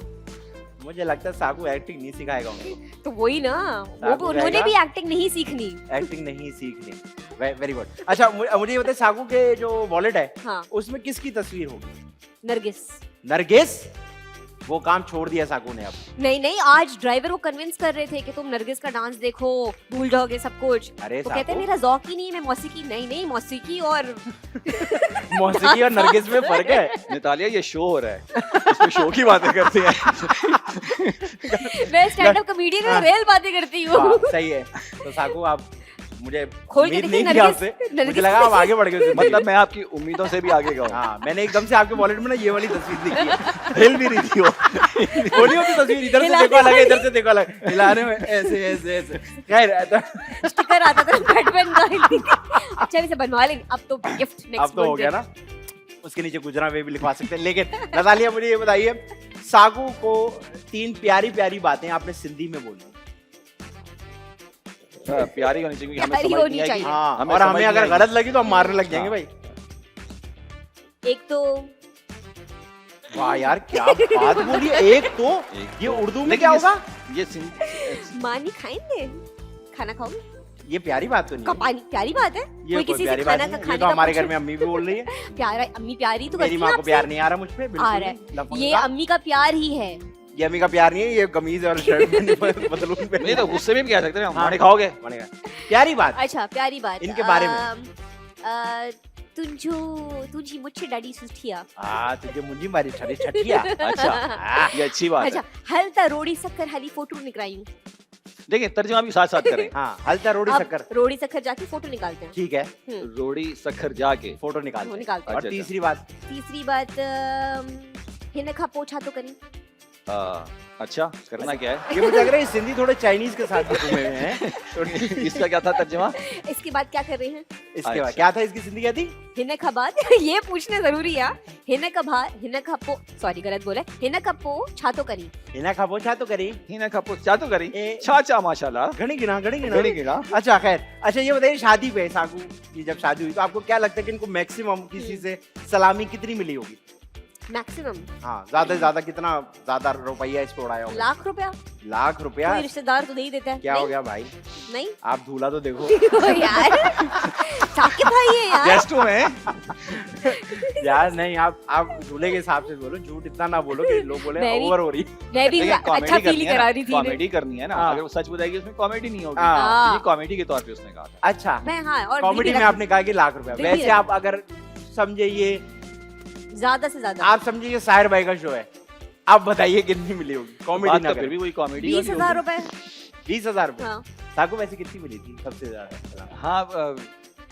मुझे लगता है साकू एक्टिंग नहीं सिखाएगा उनको। तो वही ना, वो सागू उन्होंने जाएगा। भी एक्टिंग नहीं सीखनी। एक्टिंग नहीं सीखनी। Very good. अच्छा मुझे ये बताइए साकू के जो वॉलेट है हाँ। उसमें किसकी तस्वीर होगी? नरगिस। नरगिस? वो काम छोड़ दिया साकू ने अब। नहीं, आज ड्राइवर को कन्विंस कर रहे थे कि तुम नरगिस का डांस देखो, भूल जाओगे सब कुछ। अरे तो कहते हैं मेरा जौक ही नहीं है, मैं मौसीकी नहीं मौसीकी और मौसीकी और नरगिस में फर्क है। नितालिया ये शो हो रहा है, इसमें शो की बातें करते हैं। मैं स्टैंड अप कॉमेडियन हाँ। में रियल बातें करती हूँ। हाँ, सही है। तो साकू आप मुझे खोल के उम्मीद देखिए नहीं थी नरगिस- आपसे, नरगिस मुझे लगा आप आगे बढ़ गए उससे। मतलब मैं आपकी उम्मीदों से भी आगे गया हूँ। हाँ मैंने एकदम से आपके वॉलेट में ना ये वाली तस्वीर देखी है। हिल भी रही थी वो। खोली होती तस्वीर, इधर से हिलाने देखो अलग है, वाली। इधर से देखो अलग, हिलाने में ऐसे ऐसे ऐसे। खैर तो स्टिकर आता था बैटमैन का। अच्छा इसे बनवा लेंगे, अब तो गिफ्ट नेक्स्ट अब तो हो गया ना। उसके नीचे गुजरा वे भी लिखवा सकते हैं। लेकिन नतालिया मुझे ये बताइए सागू को 3 प्यारी प्यारी बातें आपने सिंधी में बोली। हाँ, प्यारी होनी चाहिए, हमें प्यारी समझ होनी नहीं आएगी। चाहिए। हाँ हमें और समझ हमें नहीं अगर आएगी। गलत लगी तो हम मारने लग जाएंगे हाँ। भाई। एक तो वाह यार क्या बात बोली। एक तो एक ये तो- उर्दू में लेकिन क्या ये- होगा? ये सिं- मानी खाएंगे, खाना खाओगे? ये प्यारी बात तो नहीं है। पानी प्यारी बात है। ये कोई कोई किसी प्यारी से बात खाना नहीं है। खाने ये तो का हमारे पूछे। घर में अम्मी भी बोल रही है प्यारा, अम्मी प्यारी तो मेरी करती माँ है को आपसे। प्यार नहीं आ रहा मुझ पे बिल्कुल आ रहा है। भी। लफंगा। ये अम्मी का प्यार ही है। ये अम्मी का प्यार नहीं है, ये कमीज और शर्ट बदलून पे नहीं तो गुस्से में भी कह सकते हैं, हाँ। हमारे खाओगे। बनेगा। प्यारी बात अच्छा प्यारी बात इनके बारे में। तुझी मुझे डैडी सुठिया। तुझे मुंजी मारी छड़ी छठिया। अच्छा ये अच्छी बात अच्छा है। हलता रोड़ी शक्कर हली फोटो निकरायूं। देखिए तर्जुमा भी साथ साथ करें। हाँ हल्ता रोटी अब शक्कर रोड़ी शक्कर जाके फोटो निकालते हैं। ठीक है रोड़ी सखर जाके फोटो वो निकालते हैं। निकालते हैं। और अच्छा, तीसरी बात तीसरी बात हिन खा पोछा तो करी। अच्छा करना क्या है? ये मुझे लग रहा है सिंधी थोड़े चाइनीज के साथ घूमे हुए हैं। तो इसका क्या था तर्जुमा? इसके बाद क्या कर रहे हैं? इसके बाद अच्छा। क्या था इसकी सिंधी क्या थी? हिन का बाद ये पूछना जरूरी है। हिन का बाद हिन का पो सॉरी गलत बोला। हिन का पो छा तो करी। इना खाबो छा तो करी ही ना खपो क्या तो करी ए- छा माशाल्लाह घड़ी गिना घड़ी घड़ी गिना। गिना। अच्छा खैर अच्छा ये बताइए शादी पे सागू की जब शादी हुई तो आपको क्या लगता है कि इनको मैक्सिमम किसी से सलामी कितनी मिली होगी? मैक्सिमम हाँ ज्यादा से ज्यादा कितना ज्यादा रुपया इस पे उड़ाया होगा? लाख रुपया। लाख रुपया। कोई रिश्तेदार तो दे ही देता है। क्या हो गया भाई? नहीं आप दूल्हा तो देखो। यार साकिब भाई है यार। गेस्ट में यार नहीं आप दूल्हे के हिसाब से बोलो, झूठ इतना ना बोलो कि लोग बोले मैं भी- ओवर हो रही। मैं भी लेकिन अच्छा कॉमेडी फील करा रही थी। कॉमेडी करनी है ना। हाँ। अगर वो सच बताएगी उसमें कॉमेडी नहीं होगी। हाँ। ये कॉमेडी के तौर पे उसने कहा था। अच्छा मैं हाँ और कॉमेडी दिल भी में आपने कहा कि लाख रुपया। दिल भी वैसे रखा। आप अगर समझे ये ज्यादा से ज्यादा आप समझे ये साहिर भाई का शो है, आप बताइए कितनी मिली होगी कॉमेडी बात ना तो फिर कर। भी वही कॉमेडी 20,000 रुपए। 20,000 रुपए। हाँ साकू वैसे कितनी मिली थी सबसे ज्यादा? हाँ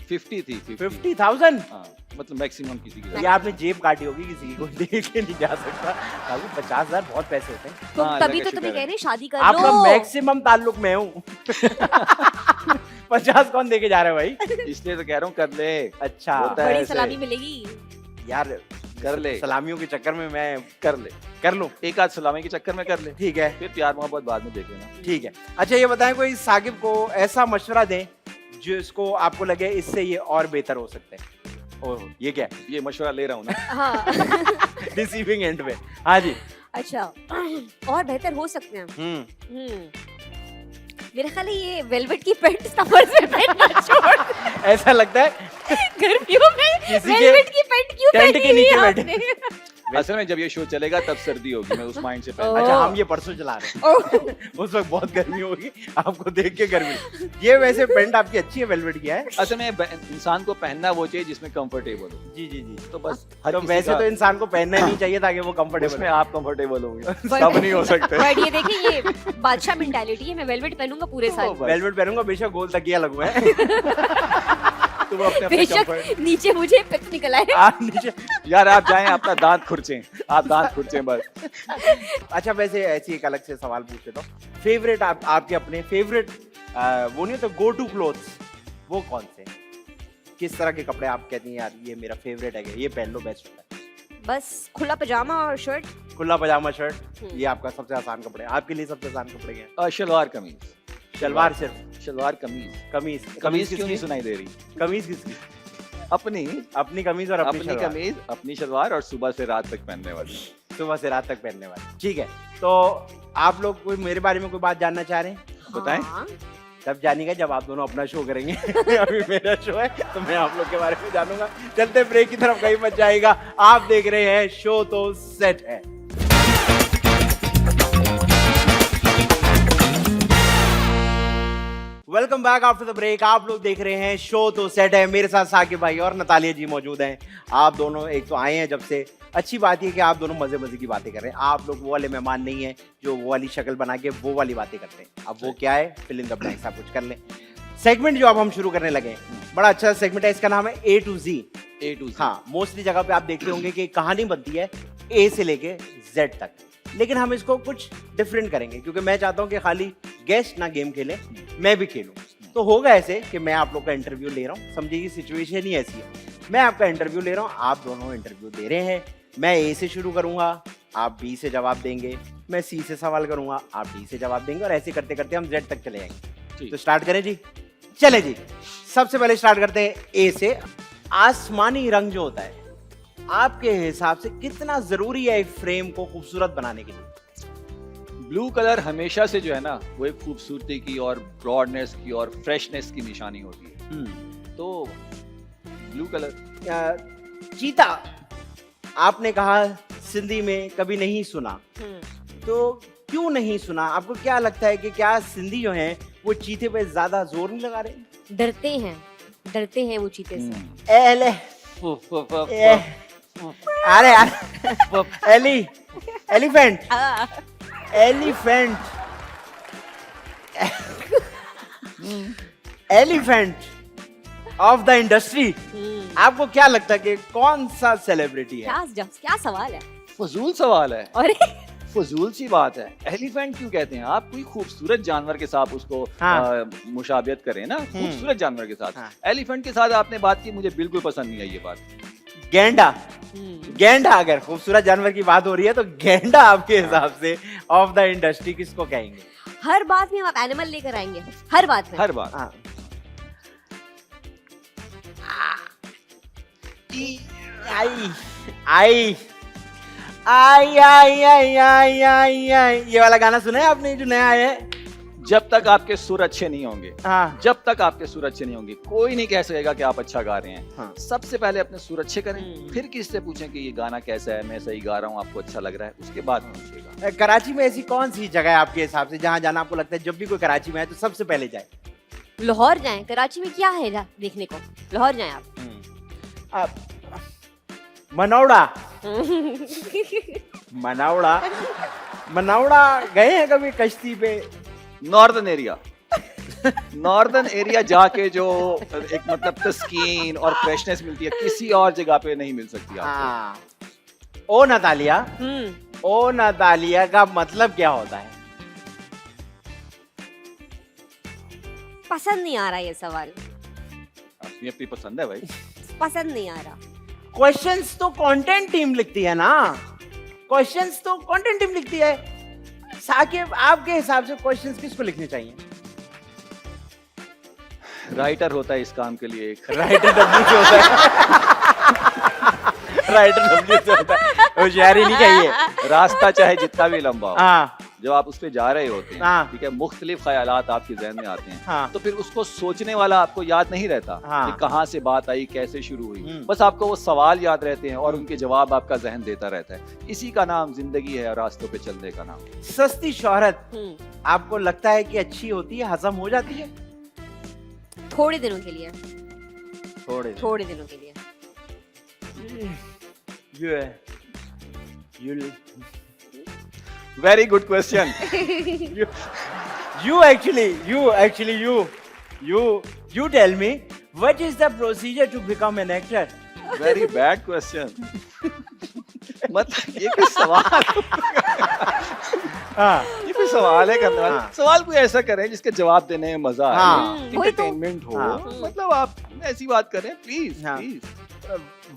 50 थी 50,000। हाँ, मतलब मैक्सिमम किसी की। ये आपने जेब काटी होगी किसी की, कोई देख के नहीं जा सकता। साकू 50,000 बहुत पैसे होते हैं। तो हाँ, तभी अल्लाह तो का तुम्हें शुक्र कह है। रहे हैं शादी कर आपका लो। मैक्सिमम ताल्लुक मैं हूँ। 50 कौन देके जा रहा है भाई? इसलिए तो कह रहा हूँ कर ले। अच्छा होता है बड़ी ऐसे। सलामी मिलेगी। यार कर ले सलामियों के चक्कर में मैं कर लूं। एक आध सलामी के चक्कर में कर ले, ठीक है फिर प्यार मोहब्बत बाद में देख लेना। ठीक है। अच्छा ये बताएं कोई साकिब को ऐसा मशवरा दें जिसको आपको लगे इससे ये और बेहतर हो सकते हैं। ओह ये क्या है? ये मशवरा ले रहा हूँ ना। हाँ रिसीविंग एंड पे। हाँ जी। अच्छा और बेहतर हो सकते हैं। मेरे ख्याल है ये वेलवेट की पैंट समर्स में पहनना छोड़। ऐसा लगता है गर्मियों में किसी के वेलवेट की पैंट क्यों टेंट के पहनी नीचे है बैठे। आपने? असल में जब ये शो चलेगा तब सर्दी होगी, मैं उस माइंड से पहन। अच्छा, हम ये परसों चला रहे हैं। उस वक्त बहुत गर्मी होगी, आपको देख के गर्मी। ये वैसे पैंट आपकी अच्छी है, वेलवेट की है। असल में इंसान को पहनना वो चाहिए जिसमें कंफर्टेबल हो। जी जी जी। तो बस तो वैसे तो इंसान को पहनना ही नहीं चाहिए ताकि वो कंफर्टेबल उसमें आप कंफर्टेबल होंगे, But- सब नहीं हो सकते। बट ये देखिए, ये बादशाह मेंटालिटी है, मैं वेलवेट पहनूंगा पूरे साल। बस। वेलवेट पहनूंगा, बेशक गोल तकिया लगवा है। तुम अपने अपने बेशक comfort- नीचे मुझे पिक निकल आए। आप नीचे। यार आप जाएं, अपना दांत खुरचें, आप दांत खुरचें बस। अच्छा, वैसे ऐसी एक अलग से सवाल पूछ लेता हूँ। फेवरेट आपके अपने फेवरेट वो नहीं तो गो टू क्लोथ्स वो कौन से? किस तरह के कपड़े आप कहती हैं यार ये मेरा फेवरेट है, ये पहन लो बेस्ट होता है? बस खुला पजामा और शर्ट। खुला पजामा शर्ट, ये आपका सबसे आसान कपड़े। आपके लिए सबसे आसान कपड़े क्या है? शलवार कमीज। शलवार सिर्फ? शलवार कमीज। कमीज कमीज क्यों किसकी? नहीं सुनाई दे रही? कमीज किसकी? अपनी अपनी कमीज और अपनी अपनी शलवार। कमीज, अपनी शलवार और सुबह से रात तक पहनने वाली। सुबह से रात तक पहनने वाली। ठीक है, तो आप लोग कोई मेरे बारे में कोई बात जानना चाह रहे हैं? बताएं। हाँ। तब जानिएगा जब आप दोनों अपना शो करेंगे। अभी मेरा शो है तो मैं आप लोग के बारे में जानूंगा। चलते ब्रेक की तरफ, कहीं मत जाएगा। आप देख रहे हैं शो तो सेट है। Welcome back after the break. आप लोग देख रहे हैं शो तो सेट है। मेरे साथ साकिब भाई और नतालिया जी मौजूद हैं। आप दोनों एक तो आए हैं जब से, अच्छी बात ये कि आप दोनों मजे मजे की बातें कर रहे हैं। आप लोग वो वाले मेहमान नहीं है जो वो वाली शक्ल बना के वो वाली बातें करते हैं। अब वो क्या है, फिल इन द ब्लैंक्स, आप कुछ कर लें। सेगमेंट जो अब हम शुरू करने लगे हैं, बड़ा अच्छा सेगमेंट है, इसका नाम है A to Z। A to Z। हाँ, मोस्टली जगह पे आप देखते होंगे कि कहानी बनती है A से लेके Z तक, लेकिन हम इसको कुछ डिफरेंट करेंगे क्योंकि मैं चाहता हूँ कि खाली गेस्ट ना गेम खेले, मैं भी खेलूं। तो होगा ऐसे कि मैं आप लोग का इंटरव्यू ले रहा हूँ, समझिए कि सिचुएशन ही ऐसी है। मैं आपका इंटरव्यू ले रहा हूँ, आप दोनों इंटरव्यू दे रहे हैं। मैं A से शुरू करूंगा, आप B से जवाब देंगे। मैं C से सवाल करूंगा, आप D से जवाब देंगे, और ऐसे करते करते हम Z तक चले जाएंगे। तो स्टार्ट करें जी। चले जी, सबसे पहले स्टार्ट करते हैं A से। आसमानी रंग जो होता है, आपके हिसाब से कितना जरूरी है एक फ्रेम को खूबसूरत बनाने के लिए? ब्लू कलर हमेशा से जो है ना, वो एक खूबसूरती की और ब्रॉडनेस की और फ्रेशनेस की निशानी होती है। तो ब्लू कलर। चीता आपने कहा सिंधी में कभी नहीं सुना, तो क्यों नहीं सुना? आपको क्या लगता है कि क्या सिंधी जो हैं वो चीते पे ज्यादा जोर नहीं लगा रहे? डरते हैं वो चीते से। एले अरे यार, elephant elephant elephant of the industry. आपको क्या लगता है कि कौन सा सेलिब्रिटी है? क्या सवाल है? फजूल सवाल है, अरे फजूल सी बात है। एलिफेंट क्यों कहते हैं? आप कोई खूबसूरत जानवर के साथ उसको मुशाबियत करें ना, खूबसूरत जानवर के साथ। एलिफेंट के साथ आपने बात की, मुझे बिल्कुल पसंद नहीं आई ये बात। गेंडा, गेंडा, अगर खूबसूरत जानवर की बात हो रही है तो गेंडा आपके हिसाब से ऑफ द इंडस्ट्री किसको कहेंगे? हर बात में हम एनिमल लेकर आएंगे, हर बात में। हर बात। हाँ। आई आई आई आई आई आई आई आई, ये वाला गाना सुना है आपने जो नया आया है? जब तक आपके सुर अच्छे नहीं होंगे, हाँ। जब तक आपके सुर अच्छे नहीं होंगे, कोई नहीं कह सकेगा कि आप अच्छा गा रहे हैं। हाँ। सबसे पहले अपने सुर अच्छे करें, फिर किससे पूछें कि ये गाना कैसा है, मैं सही गा रहा हूँ, आपको अच्छा लग रहा है, उसके बाद पूछिएगा। कराची में ऐसी कौन सी जगह है आपके हिसाब से जहाँ जाना आपको लगता है जब भी कोई कराची में आए तो सबसे पहले जाए? लाहौर जाएं। कराची में क्या है देखने को? लाहौर जाएं आप। मनौड़ा मनौड़ा मनौड़ा गए हैं कभी कश्ती पे? नॉर्दर्न एरिया, नॉर्दर्न एरिया जाके जो एक मतलब तस्कीन और फ्रेशनेस मिलती है, किसी और जगह पे नहीं मिल सकती आपको। ओ नतालिया, ओ नतालिया का मतलब क्या होता है? पसंद नहीं आ रहा ये सवाल, अपनी अपनी पसंद है भाई। पसंद नहीं आ रहा। क्वेश्चंस तो कंटेंट टीम लिखती है ना, क्वेश्चंस तो कंटेंट टीम लिखती है। साकिब, आपके हिसाब से क्वेश्चंस किसको लिखने चाहिए? राइटर होता है इस काम के लिए एक। राइटर डब्ल्यू से होता है। राइटर डब्ल्यू से होता है, होशियारी नहीं चाहिए। रास्ता चाहे जितना भी लंबा हो, हाँ, जब आप उस पे जा रहे होते हैं, हाँ। ठीक है, मुख्तलिफ ख्यालात आपके जहन में आते हैं, हाँ। तो फिर उसको सोचने वाला आपको याद नहीं रहता हाँ। कि कहाँ से बात आई, कैसे शुरू हुई। हम्म। बस आपको वो सवाल याद रहते हैं और उनके जवाब आपका जहन देता रहता है। इसी का नाम जिंदगी है और रास्तों पे चलने का नाम। सस्ती शोहरत हम्म, आपको लगता है कि अच्छी होती है, हजम हो जाती है? थोड़े दिनों के लिए, थोड़े दिनों के लिए। Very good question. you tell me what is the procedure to become an actor? Very bad question. मतलब ये कोई सवाल हाँ, ये कोई सवाल है करने वाला। हाँ। सवाल कोई ऐसा करें जिसके जवाब देने में मजा हाँ। आए, वही तो। एंटरटेनमेंट हो। हाँ। मतलब आप ऐसी बात करें प्लीज हाँ। प्लीज।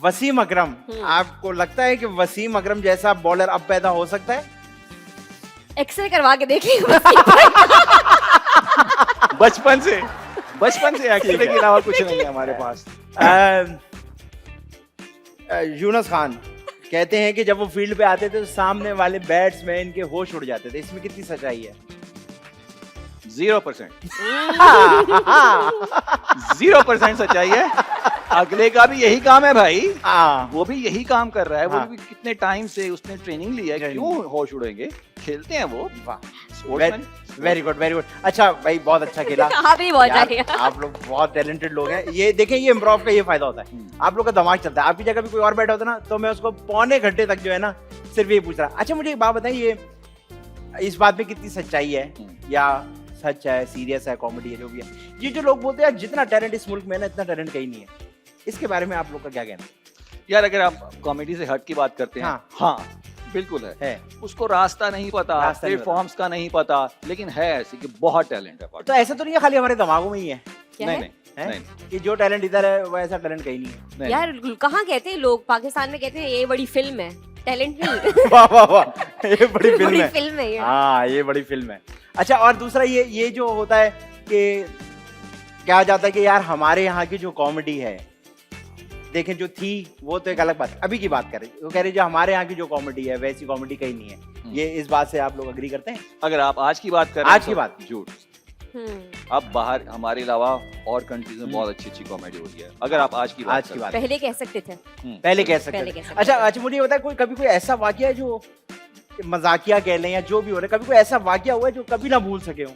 वसीम अकरम, आपको लगता है कि वसीम अकरम जैसा बॉलर अब पैदा हो सकता है? एक्सरे करवा के देखिए। बचपन से एक्सरे के अलावा कुछ नहीं है हमारे पास। यूनुस खान कहते हैं कि जब वो फील्ड पे आते थे तो सामने वाले बैट्समैन के होश उड़ जाते थे, इसमें कितनी सच्चाई है? 0%। 0% सच्चाई है। अगले का भी यही काम है भाई, वो भी यही काम कर रहा है। वो हाँ। भी कितने टाइम से उसने ट्रेनिंग ली है, क्यों होश उड़ेंगे? खेलते हैं वो। Very good very good. अच्छा भाई, बहुत अच्छा खेला। आप भी बहुत यार, अच्छा आप लोग बहुत टैलेंटेड लोग हैं। ये देखें, ये इम्प्रोव का ये फायदा होता है, आप लोग का दिमाग चलता है। आपकी जगह भी कोई और बैठा होता ना तो मैं उसको पौने घंटे तक जो है ना सिर्फ ये पूछ रहा। अच्छा मुझे एक बात बताइए, इस बात में कितनी सच्चाई है या सच है, सीरियस है, कॉमेडी है, जो भी है? ये जो लोग बोलते हैं जितना टैलेंट इस मुल्क में है ना, इतना टैलेंट कहीं नहीं है, इसके बारे में आप लोग का क्या कहना है? यार अगर आप कॉमेडी से हट की बात करते हैं, हाँ बिल्कुल है। उसको रास्ता नहीं पता, प्लेटफॉर्म्स का नहीं पता, लेकिन है ऐसी कि बहुत टैलेंट है। तो ऐसा तो नहीं है खाली हमारे दिमागों में ही है? नहीं, कि जो टैलेंट इधर है वो ऐसा टैलेंट कहीं नहीं है। यार कहाँ कहते हैं लोग, पाकिस्तान में कहते हैं ये बड़ी फिल्म है, टैलेंट नहीं। वाह वाह वाह, ये बड़ी फिल्म है। ये। हाँ, ये बड़ी फिल्म है। अच्छा, और दूसरा ये जो होता है कि क्या जाता है कि यार हमारे यहाँ की जो कॉमेडी है, देखें जो थी वो तो एक अलग बात, अभी की बात करें, वो कह रहे जो हमारे यहाँ की जो कॉमेडी है वैसी कॉमेडी कहीं नहीं है। ये इस बात से आप लोग एग्री करते हैं? अगर आप आज की बात करें, आज की बात झूठ। अब बाहर हमारे अलावा और कंट्रीज में बहुत अच्छी अच्छी कॉमेडी हो रही है। अगर आप आज की बात पहले कह सकते थे, पहले कह सकते थे। अच्छा मुझे ये बताया, कभी कोई ऐसा वाकया है जो मजाकिया कह लें या जो भी हो रहा है, कभी कोई ऐसा वाकया हुआ है जो कभी ना भूल सके हो?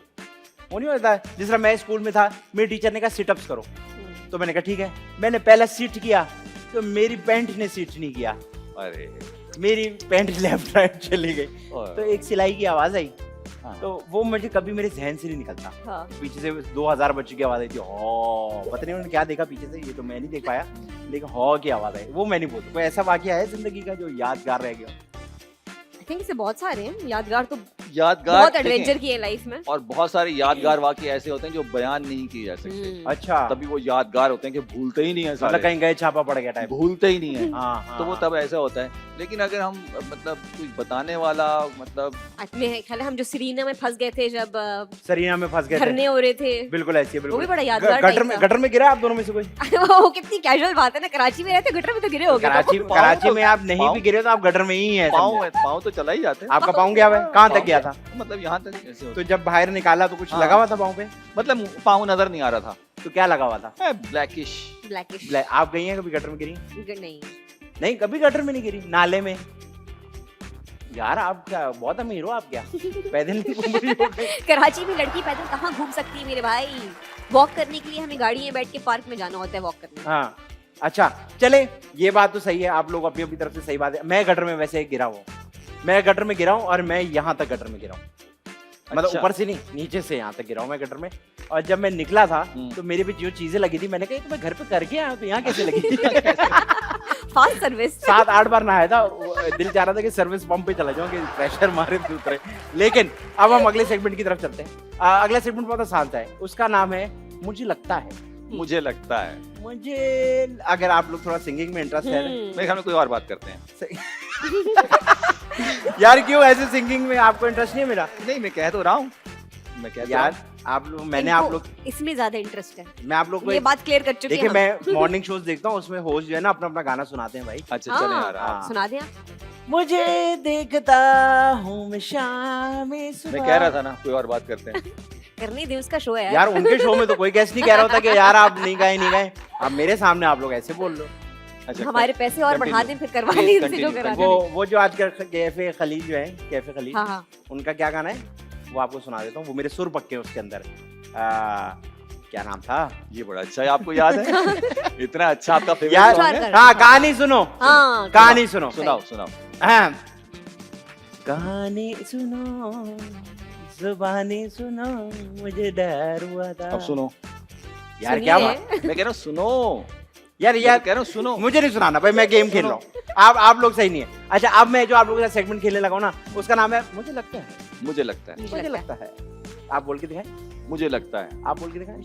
वो नहीं होता है, जिस तरह मैं स्कूल में था, मेरी टीचर ने कहा सिटअप्स करो, तो मैंने कहा ठीक है, मैंने पहला सीट किया तो मेरी पैंट ने सीट नहीं किया, अरे मेरी पैंट लेफ्ट राइट चली गई, तो एक सिलाई की आवाज आई। तो वो मुझे कभी मेरे जहन से नहीं निकलता। पीछे से 2000 बच्चों की आवाज आई थी, पता नहीं उन्होंने क्या देखा पीछे से, ये तो मैं नहीं देख पाया, लेकिन हॉ की आवाज आई, वो मैं नहीं बोलता। कोई ऐसा वाकया है जिंदगी का जो यादगार रह गया? आई थिंक से बहुत सारे हैं यादगार, तो यादगार बहुत एडवेंचर किए लाइफ में, और बहुत सारे यादगार वाकये ऐसे होते हैं जो बयान नहीं किए जा सकते। अच्छा, तभी वो यादगार होते हैं कि भूलते ही नहीं है, मतलब कहीं गए छापा पड़ गया टाइप, भूलते ही नहीं है। हाँ, तो वो तब ऐसा होता है। लेकिन अगर हम मतलब कुछ बताने वाला, मतलब हम जो सरीना में फंस गए थे, जब सरीना में फंस गए धरने हो रहे थे, बिल्कुल ऐसी, वो भी बड़ा यादगार। गटर में गिरा आप दोनों में से कोई? वो कितनी कैजुअल बात है ना, कराची में रहते गटर में तो गिरे होगे। कराची में आप नहीं भी गिरे तो आप गटर में ही हैं। पाँव तो चला ही जाते हैं। आपका पाँव गया है? कहाँ तक गया था? मतलब यहाँ तक ऐसे। तो जब बाहर निकाला तो कुछ लगा हुआ था पाँव पे? मतलब पाँव नजर नहीं आ रहा था। तो क्या लगा हुआ था? ब्लैकिश। आप गई हैं कभी गटर में गिरी? नहीं, कभी गटर में नहीं गिरी, नाले में? यार आप क्या बहुत अमीर हो, आप क्या पैदल नहीं घूम रही हो? कराची में लड़की पैदल कहाँ घूम सकती है मेरे भाई? वॉक करने के लिए हमें गाड़ी में बैठ के पार्क में जाना होता है वॉक करने। हाँ, अच्छा चले, ये बात तो सही है, आप लोग अपनी अपनी तरफ से सही बात है। मैं गटर में वैसे गिरा हूँ, मैं गटर में गिरा हूँ और मैं यहाँ तक गटर में गिरा हूँ, मतलब ऊपर से नहीं, नीचे से यहाँ तक गिरा हूँ मैं गटर में। और जब मैं निकला था तो मेरे पे जो चीजें लगी थी, मैंने कहा तो मैं घर पे करके आया तो यहाँ कैसे लगी? फास्ट सर्विस 7-8 बार नहाया था, दिल चाह रहा था कि सर्विस पंप पे चला जाऊं कि प्रेशर मारे तो उतरे। लेकिन अब हम अगले सेगमेंट की तरफ चलते हैं। अगला सेगमेंट बहुत आसान है, उसका नाम है मुझे लगता है। मुझे लगता है, मुझे, अगर आप लोग थोड़ा सिंगिंग में इंटरेस्ट है, मेरे ख्याल में कोई और बात करते हैं। यार क्यों ऐसे सिंगिंग में आपको इंटरेस्ट नहीं है? मेरा नहीं, मैं कह तो रहा हूँ, मैं कहता यार आप लोग, मैंने आप लोग, इसमें ज्यादा इंटरेस्ट है, मैं आप लोग को ये बात क्लियर कर चुके देखिए, हैं मैं मॉर्निंग शोज देखता हूँ, उसमें होस्ट जो है ना अपना अपना गाना सुनाते हैं भाई। अच्छा चले यार हाँ, आप। सुना दें आप। मुझे देखता हूँ मैं शाम मैं सुबह। कह रहा था ना कोई और बात करते हैं। करने दे, उसका शो है यार। यार उनके शो में तो कोई गेस्ट नहीं कह रहा होता कि यार आप नहीं गए। अब मेरे सामने आप लोग ऐसे बोल लो। अच्छा हमारे पैसे और बढ़ा continue. दें, फिर करवा Please लें इनसे जो continue, करा वो जो आजकल कैफे खलील जो है, कैफे खलील, हाँ हाँ उनका क्या गाना है वो आपको सुना देता हूँ। वो मेरे सुर पक्के हैं उसके अंदर। क्या नाम था? ये बड़ा अच्छा है, आपको याद है? इतना अच्छा आपका फेवरेट यार सॉन्ग यार, है? हाँ, कहानी सुनो, हाँ, कहानी सुनो, सुनाओ सुनाओ। हाँ। कहानी सुनो, जुबानी सुनो, मुझे डर हुआ था। अब सुनो। यार क्या सुनिए। बात, मैं कह रहा हूँ सुनो। यार मैं कह रहा हूँ सुनो। मुझे नहीं सुनाना भाई, मैं गेम खेल रहा हूँ। आप लोग सही नहीं है। अच्छा, अब मैं जो आप लोगों के साथ सेगमेंट खेलने लगा हूँ ना, उसका नाम है मुझे लगता है। मुझे लगता है। मुझे लगता है। आप बोल के दिखाएं। मुझे लगता है। आप बोल के दिखाएं।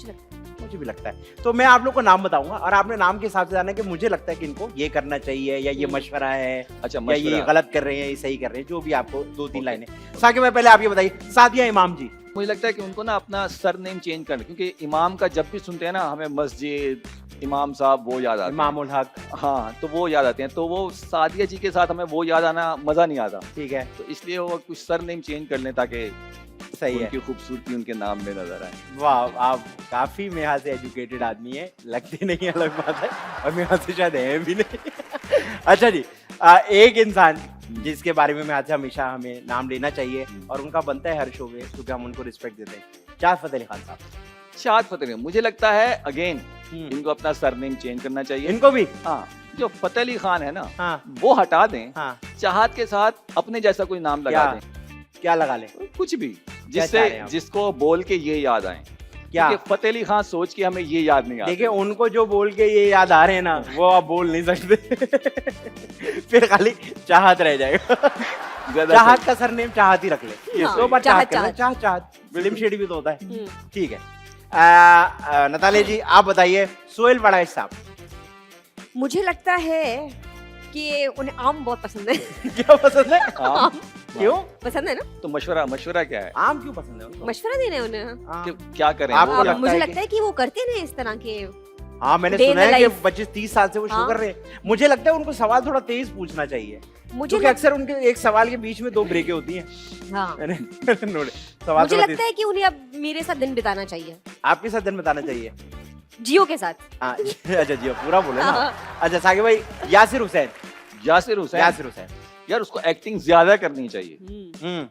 मुझे भी लगता है। तो मैं आप लोग को नाम बताऊंगा और आपने नाम के हिसाब से जाना है कि मुझे लगता है कि इनको ये करना चाहिए, या ये मशवरा है, अच्छा या ये मशवरा। गलत कर रहे हैं, ये सही कर रहे हैं, जो भी आपको 2-3 Okay. लाइनें। साकिब भाई, पहले आप ये बताइए, सादिया इमाम जी। मुझे लगता है कि उनको ना अपना सरनेम चेंज करना, क्योंकि इमाम का जब भी सुनते हैं ना हमें मस्जिद, इमाम साहब वो याद आते हैं। इमामुल हक। हाँ, तो वो याद आते हैं, तो वो सादिया जी के साथ हमें वो याद आना मजा नहीं आता। ठीक है, तो इसलिए वो कुछ सरनेम चेंज कर लें ताकि सही है। उनकी खूबसूरती उनके नाम में नजर आए। वाह, आप काफी मेहा से एजुकेटेड आदमी है, लगते नहीं है, अलग बात है, और मेहा से शायद है भी नहीं। अच्छा जी, एक इंसान जिसके बारे में मैं हमेशा हमें नाम लेना चाहिए और उनका बनता है हर शो में, क्योंकि हम उनको रिस्पेक्ट देते हैं, शाद फतेह अली खान साहब। शाद फतेह अली, मुझे लगता है अगेन इनको अपना सरनेम चेंज करना चाहिए। इनको भी, हाँ, जो फतेह अली खान है ना, हाँ वो हटा दें, हाँ, चाहत के साथ अपने जैसा कोई नाम लगा क्या? दें, क्या लगा ले, कुछ भी, चाह जिससे रहे हैं आप? जिसको बोल के ये याद आए। क्या? क्योंकि फतेह अली खान सोच के हमें ये याद नहीं आता। देखिए, उनको जो बोल के ये याद आ रहे हैं ना, वो आप बोल नहीं सकते। फिर खाली चाहत रह जाएगा। ज्यादा चाहत सही। का सरनेम चाहत ही रख ले। हाँ, दो बार चाहत, चाहत, चाहत फिल्म शेडी भी तो होता है। हम्म। ठीक है। नताले जी, आप बताइए, सोहेल बड़ाई साहब। मुझे लगता है कि उन्हें आम बहुत पसंद है। क्या पसंद है? आम? क्यों पसंद है ना? तो मशवरा क्या है? आम क्यों पसंद है उनको? मशवरा देना है उन्हें। हाँ। कि क्या करें? आपको वो लगता मुझे है लगता है कि वो करते ना इस तरह के। हाँ, मैंने Day in सुना the है कि life। 25-30 साल से वो शो हाँ। कर रहे हैं। मुझे लगता है उनको सवाल थोड़ा तेज पूछना चाहिए, मुझे क्योंकि अक्सर उनके एक सवाल के बीच में 2 ब्रेकें होती हैं। हाँ, मैंने नोटे, सवाल मुझे थोड़ा लगता है कि उन्हें अब मेरे साथ दिन बिताना चाहिए, आपके साथ दिन बताना चाहिए। जियो के साथ। हाँ, अच्छा जी, पूरा बोले ना। हाँ। अच्छा साकिब भाई, यासिर हुसैन। यासिर हुसैन। यासिर हुसैन। यार उसको एक्टिंग ज्यादा करनी चाहिए, हम्म।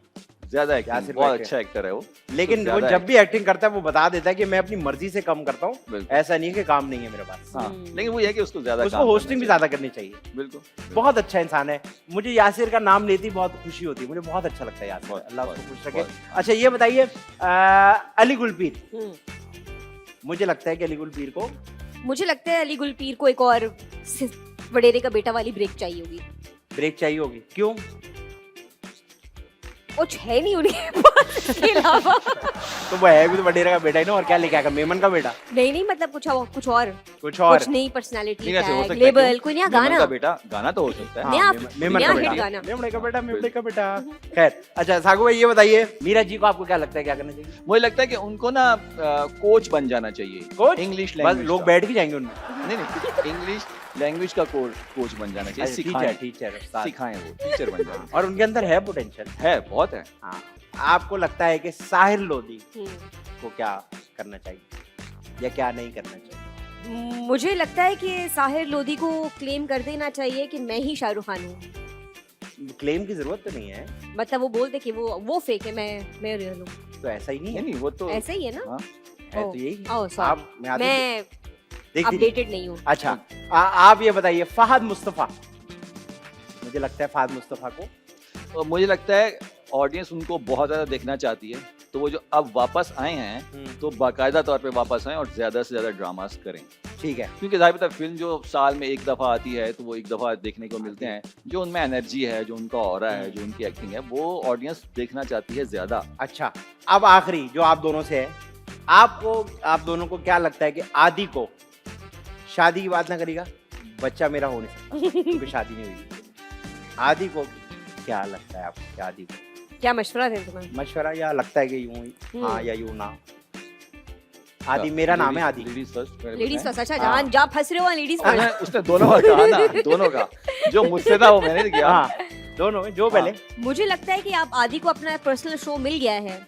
ज्यादा यासिर एक्टिंग, बहुत भाई अच्छा एक्टर है वो। लेकिन तो वो ज्यादा जब भी एक्टिंग करता है वो बता देता है कि मैं अपनी मर्जी से कम करता हूँ, बिल्कुल। ऐसा नहीं है कि काम नहीं है मेरे पास। हाँ, लेकिन वो ये है कि उसको ज्यादा उसको काम होस्टिंग भी करना ज्यादा करनी चाहिए। चाहिए। बिल्कुल। बहुत अच्छा इंसान है। मुझे यासिर का नाम लेती ही बहुत खुशी होती है, मुझे बहुत अच्छा लगता है यासिर। बहुत, अल्लाह उसको बहुत, खुश रखे। बहुत। अच्छा ये बताइए, अली गुलपीर। हम्म। मुझे लगता है कि अली गुलपीर को, मुझे लगता है अली गुलपीर को एक और वडेरे का बेटा वाली ब्रेक चाहिए होगी। ब्रेक चाहिए होगी। क्यों? कुछ है नहीं उनके पास इसके अलावा। तो वो है भी तो वडेरा का बेटा ही ना, और क्या लेके आएगा, मेमन का बेटा? नहीं नहीं, मतलब कुछ और कुछ और। कुछ नई पर्सनालिटी, नहीं, ऐसे हो सकता है, लेबल, क्यों? कोई नया मेमन गाना। का बेटा, गाना तो हो सकता है। नया मेमन नया का हिट बेटा, गाना। मेमने का बेटा, मेमने का बेटा। खैर, अच्छा सागु भाई ये बताइए, मीरा जी को आपको क्या लगता है, क्या करना चाहिए? मुझे लगता है कि उनको ना कोच बन जाना चाहिए। कोच? इंग्लिश बस लैंग्वेज लोग का। बैठ के जाएंगे उनमें। नहीं, इंग्लिश लैंग्वेज का कोच बन जाना चाहिए। सिखाएं, टीचर सिखाएं, वो टीचर बन जाए। और उनके अंदर है पोटेंशियल। है, बहुत है। हाँ। आपको लगता है कि साहिर लोधी हम्म। को क्या करना चाहिए या क्या नहीं करना चाहिए? मुझे लगता है कि साहिर लोधी को क्लेम कर देना चाहिए कि मैं ही शाहरुख खान हूँ। क्लेम की जरूरत तो नहीं है, मतलब वो बोलते कि वो फेक है, मैं रियल हूँ। तो ऐसा ही नहीं है। नहीं, वो तो ऐसा ही है ना? हाँ। है ओ, तो यही। ओ, sorry। आप मैं देखती नहीं। अपडेटेड नहीं हूँ। अच्छा, आप ये बताइए, फहद मुस्तफा। मुझे लगता है फहद मुस्तफा को, और मुझे लगता है ऑडियंस उनको बहुत ज्यादा देखना चाहती है, तो वो जो अब वापस आए हैं तो बाकायदा तौर पे वापस आए और ज्यादा से ज्यादा ड्रामास करें। ठीक है। क्योंकि जाहिर बात है फिल्म जो साल में एक दफा आती है तो वो एक दफा देखने को मिलते हैं, जो उनमें एनर्जी है, जो उनका ऑरा है, जो उनकी एक्टिंग है, वो ऑडियंस देखना चाहती है ज्यादा। अच्छा, अब आखिरी जो आप दोनों से है, आप दोनों को क्या लगता है कि आदि को शादी की बात ना करेगा, बच्चा मेरा हो नहीं सकता क्योंकि शादी नहीं हुई। आदि को क्या लगता है आपको कि आदि को क्या मशवरा दें तुम्हें? मशवरा, या लगता है कि यूं ही हाँ या यूं ना? आदि मेरा नाम है आदि। Ladies first. Ladies first. अच्छा, हाँ। जहाँ जहाँ फंस रहे हो लेडीज फर्स्ट। उसने दोनों का कहा ना, दोनों का। जो मुझसे था वो मैंने किया। हाँ दोनों में, जो पहले मुझे लगता है कि आप आदि को अपना पर्सनल शो मिल गया है।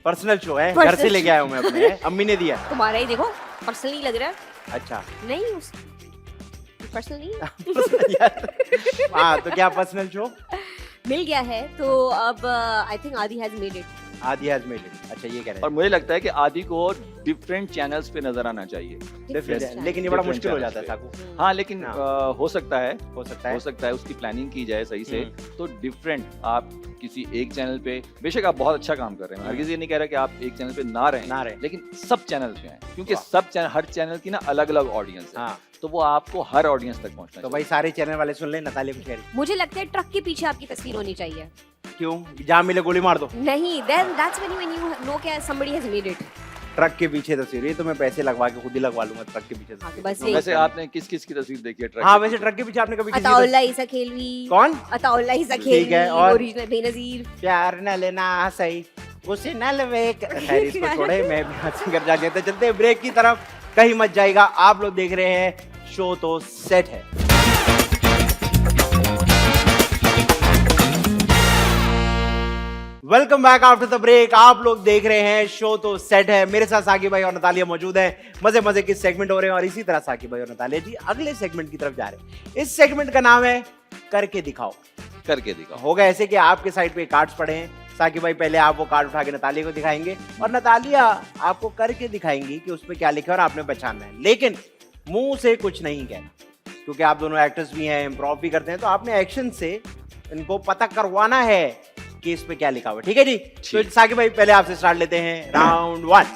पर्सनल शो है, घर Personal से लेके आया हूँ मैं अपने, अम्मी ने दिया। तुम्हारा ही देखो, पर्सनल नहीं लग रहा है। अच्छा नहीं पर्सनल नहीं। हाँ तो क्या पर्सनल शो मिल गया है तो अब आई थिंक आदि हैज मेड इट। आदि हैज मेड इट। अच्छा ये कह रहे और मुझे लगता है कि आदि को डिफरेंट चैनल्स पे नजर आना चाहिए। हैं, लेकिन ये बड़ा Different मुश्किल हो channels जाता है पे। साकू। हाँ लेकिन हाँ। हो सकता है, हो सकता है उसकी प्लानिंग की जाए सही से, तो डिफरेंट आप किसी एक चैनल पे, बेशक आप बहुत अच्छा काम कर रहे हैं, हरगिज़ ये नहीं कह रहा कि आप एक चैनल पे ना रहें, लेकिन सब चैनल पे हैं, क्योंकि वाह। सब चैनल, हर चैनल की ना अलग अलग ऑडियंस है, हाँ तो वो आपको हर ऑडियंस तक पहुंचना तो भाई सारे चैनल वाले सुन ले, नतालिया कुछ कह रही। मुझे लगता है ट्रक के पीछे आपकी तस्वीर होनी चाहिए। क्यों? जहाँ मिले गोली मार दो। नहीं, then that's when you know कि somebody has made it। Truck के पीछे तस्वीर, ये तो मैं पैसे लगवा के खुद ही लगवा लूंगा ट्रक के पीछे हाँ, तस्वीर। तो बस चाहिए। वैसे आपने किस किस की तस्वीर देखी है ट्रक हाँ के वैसे पीछे? ट्रक के पीछे आपने कभी किसी की अताउल्ला ईसा खेलवी। कौन? अताउल्ला ईसा ठीक खेलवी, है, और? ओरिजिनल बेनजीर। प्यार न लेना सही उसे न लवे। खैर इसको छोड़े, मैं सिंगर जा लेते चलते हैं ब्रेक की तरफ, कहीं मत जाएगा। आप लोग देख रहे हैं शो तो सेट है। Welcome back after the break. आप लोग देख रहे हैं शो तो सेट है। मेरे साथ साकिब भाई और नतालिया मौजूद हैं। मजे मजे के सेगमेंट हो रहे हैं और इसी तरह साकिब भाई और नतालिया जी अगले सेगमेंट की तरफ जा रहे हैं। इस सेगमेंट का नाम है करके दिखाओ। करके दिखाओ। होगा ऐसे कि आपके साइड पे कार्ड्स पड़े हैं, साकिब भाई पहले आप वो कार्ड उठा के नतालिया को दिखाएंगे और नतालिया आपको करके दिखाएंगी कि उस पे क्या लिखा है और आपने पहचानना है, लेकिन मुंह से कुछ नहीं कहना, क्योंकि आप दोनों एक्टर्स भी हैं, इम्प्रोव भी करते हैं, तो आपने एक्शन से इनको पता करवाना है कि इस पे क्या लिखा हुआ है। ठीक है जी? तो साकिब भाई पहले आपसे स्टार्ट लेते हैं राउंड 1।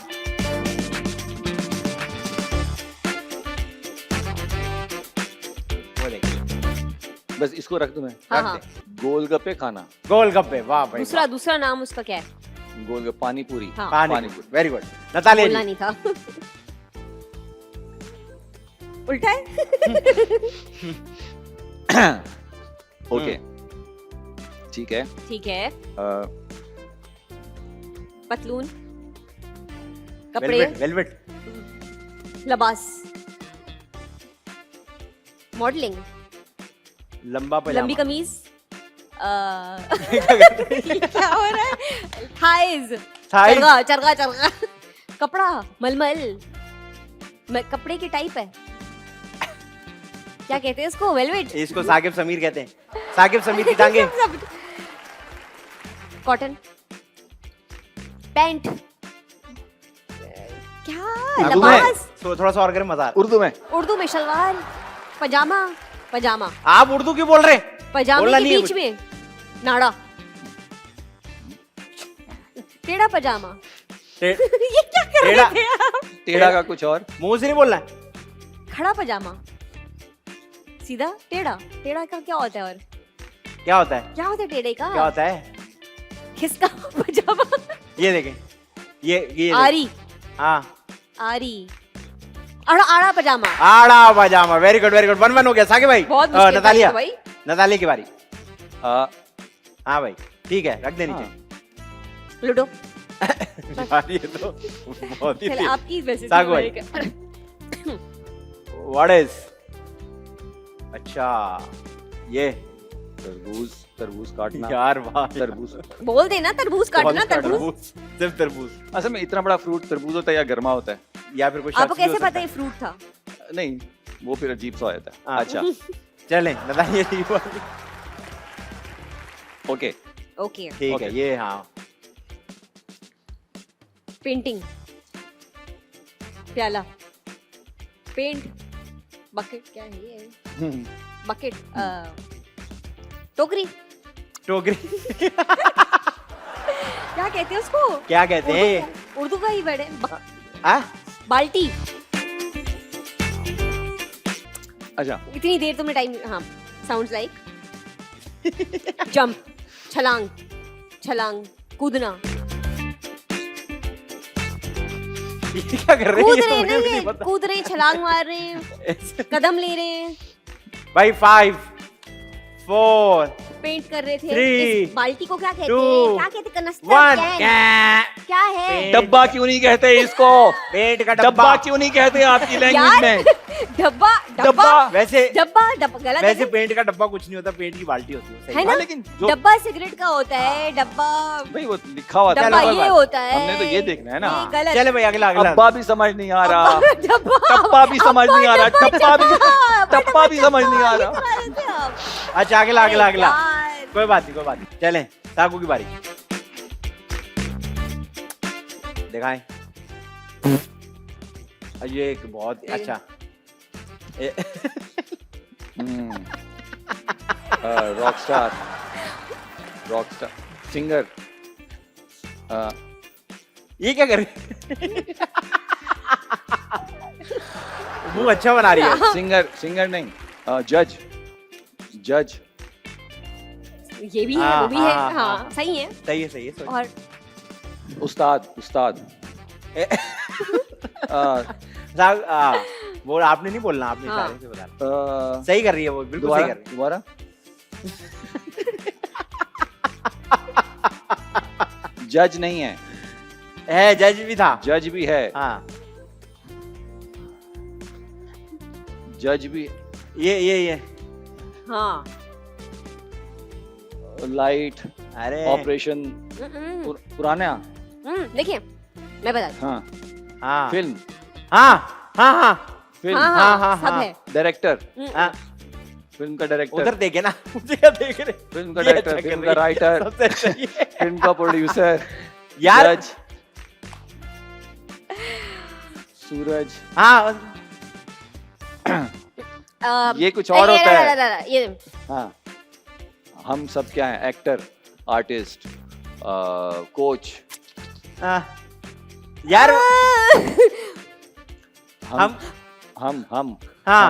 वो देखिए, बस इसको रख दूं मैं? हाँ, रख हाँ। दे। गोलगप्पे खाना। गोलगप्पे, वाह भाई। दूसरा नाम उसका क्या है? गोलगप्पे, पानी पूरी। हाँ। पानी, वेरी गुड। नतालिया बोलना जी। नहीं था। उल्टा है। ओके ठीक है। ठीक है। अ, पतलून, कपड़े, वेलवेट, वेलवेट, लबास, मॉडलिंग, लंबा लंबी पजामा। कमीज, क्या करते हैं? क्या हो रहा है? Thighs, Thai? चरगा, कपड़ा, मलमल, कपड़े के टाइप है, क्या कहते हैं इसको? वेलवेट। इसको साकिब समीर कहते हैं। साकिब समीर की टांगे। कॉटन, पैंट, क्या? उर्दू में? लबास, तो थोड़ा सा और करें, मजा आ रहा उर्दू में। उर्दू में शलवार, पजामा, है। आप उर्दू क्यों बोल रहे हैं? पजामे बोलना के नहीं है बीच कुछ। में नाड़ा, टेढ़ा पजामा। टे- ये क्या कर टेढ़ा? रहे थे आप? टेढ़ा का कुछ और। मुंह से नहीं बोलना है। खड़ा पजामा, सीधा टेढ़ा, टेढ़ा का क्या होता है? और क्या होता है? क्या होता है टेढ़े का? क्या होता है? खिसका पजामा, ये देखें, ये देखें। आरी, हाँ, आरी, आड़ा पजामा। आड़ा पजामा, वेरी गुड वेरी गुड। 1-1 हो गया। साकिब भाई, बहुत मुश्किल था नतालिया, ये तो भाई। नतालिया की बारी। आ, हाँ भाई ठीक है, रख दे हाँ। नीचे। लूडो। यार ये तो बहुत ही चल आपकी वैसे सागु भाई। What is? अच्छा ये तरबूज काटना। यार वाह, तरबूज। बोल देना तरबूज काटना, तरबूज। सिर्फ तरबूज, असल में इतना बड़ा फ्रूट तरबूज होता है या गर्मा होता है? या फिर कुछ आपको शख्स भी हो कैसे सकता पता ये फ्रूट था? नहीं, वो फिर अजीब सा हो जाता है। हाँ। अच्छा चलें, नतालिया जी की बारी। Okay okay. ठीक है, Okay. ये हाँ, पेंटिंग, प्याला, पेंट, बकेट, क्या है ये? बकेट, टोकरी, टोकरी। क्या कहते हैं उसको? क्या कहते हैं? उर्दू का ही वर्ड है। हाँ? बाल्टी। अच्छा इतनी देर तुमने टाइम, हाँ, साउंड्स लाइक जंप, छलांग, छलांग, कूदना। ये क्या कर रहे कूद हैं? रहे ये हैं मुझे ना, भी ये नहीं पता। कूद रहे हैं, छलांग मार रहे हैं, कदम ले रहे हैं, भाई 5 4 पेंट कर रहे थे। 3, इस बाल्टी को क्या कहते 2, हैं? क्या कहते हैं? कनस्तर, 1 कैन। क्या क्या है? पेट। डब्बा क्यों नहीं कहते इसको? पेट का डब्बा डब्बा। क्यों नहीं कहते आपकी लैंग्वेज यार में? डब्बा डब्बा। डब्बा वैसे डब्बा गलत है वैसे क्या? पेट का डब्बा कुछ नहीं होता, पेट की बाल्टी होती है, सही है है। ना? हाँ, लेकिन जो डब्बा सिगरेट का होता है, डब्बा भाई वो लिखा हुआ था डब्बा ना, कोई ये बात। होता है। हमने तो ये देखना है ना। ये गलत। चले भाई अगला अगला। अब्बा भी समझ नहीं आ रहा, डब्बा टप्पा भी समझ नहीं आ रहा, टप्पा भी टप्पा भी समझ नहीं आ ये रहा। करा देते हैं आप। अच्छा अगला अगला अगला। यार। कोई बात नहीं कोई बात नहीं, चलें साकू की बारी। दिखाएं। ये एक बहुत अच्छा रॉकस्टार सिंगर। ये क्या कर रही है? मुंह अच्छा बना रही है। सिंगर नहीं, जज। ये भी है, हाँ, वो भी है, हाँ, हाँ हाँ। सही है। सही है सोच। और उस्ताद। वो आपने नहीं बोलना, आपने हाँ। इशारे से बता। सही कर रही है वो, बिल्कुल सही कर रही है। दोबारा जज नहीं है, जज भी था। जज भी है, हाँ जज भी। ये हाँ लाइट अरे ऑपरेशन पुराना। देखिए मैं बता हाँ हाँ फिल्म हाँ हाँ हाँ फिल्म हाँ हाँ, हाँ हाँ, सब हाँ। है। डायरेक्टर, हाँ फिल्म का डायरेक्टर, उधर देखे ना, मुझे क्या देख रहे? फिल्म का ये डायरेक्टर, अच्छा फिल्म कर का रही है। राइटर, सबसे अच्छा ये है। फिल्म का प्रोड्यूसर, यार जज, सूरज। हाँ ये कुछ और होता है। ये हाँ हम सब क्या है? Actor, artist, coach. यार हम हाँ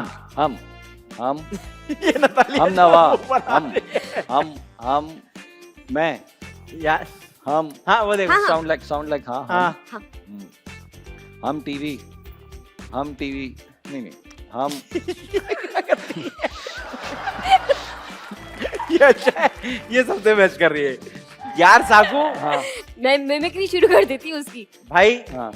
हम ये नताली हम नवा, हम मैं, यार हम हाँ वो देखो। हाँ, साउंड लाइक हाँ हाँ हम टीवी नहीं हम ये अच्छा है, ये सबसे बेस्ट कर रही है यार साकू। हाँ मैं मिमिक्री शुरू कर देती हूँ उसकी। भाई हाँ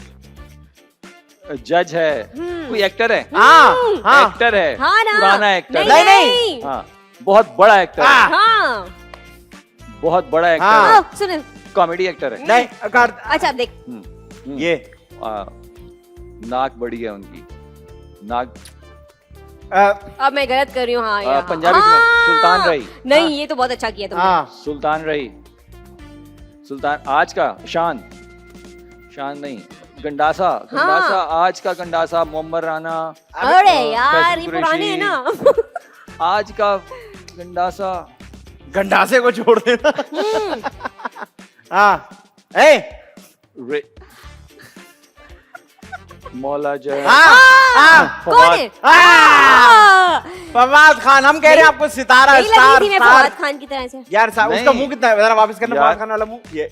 जज है, कोई एक्टर है, हाँ हाँ एक्टर है, हाँ ना। पुराना एक्टर, नहीं। हाँ बहुत बड़ा एक्टर है, हाँ। हाँ बहुत बड़ा एक्टर हाँ। है, सुनो कॉमेडी एक्टर है। नहीं अच्छा अब देख ये नाक बड़ी है उनकी, नाक। अब मैं गलत कर रही हूँ। हाँ यार पंजाबी फिल्म सुल्तान रही। नहीं ये तो बहुत अच्छा किया तुमने। हाँ सुल्तान रही, सुल्तान आज का शान नहीं, गंडासा आज का गंडासा, मोहम्मद राना। अरे यार ये फैसल पुराने है ना। आज का गंडासा। गंडासे को छोड़ देना। हम्म, हाँ ए मौला जय। हाँ कौन है? फवाद खान। हम कह रहे हैं आपको सितारा नहीं लगी स्टार थी मैं स्टार। फवाद खान की तरह से। यार साहब नहीं। उसका मुंह कितना है, जरा वापस करना। यार। फवाद खान वाला मुंह ये।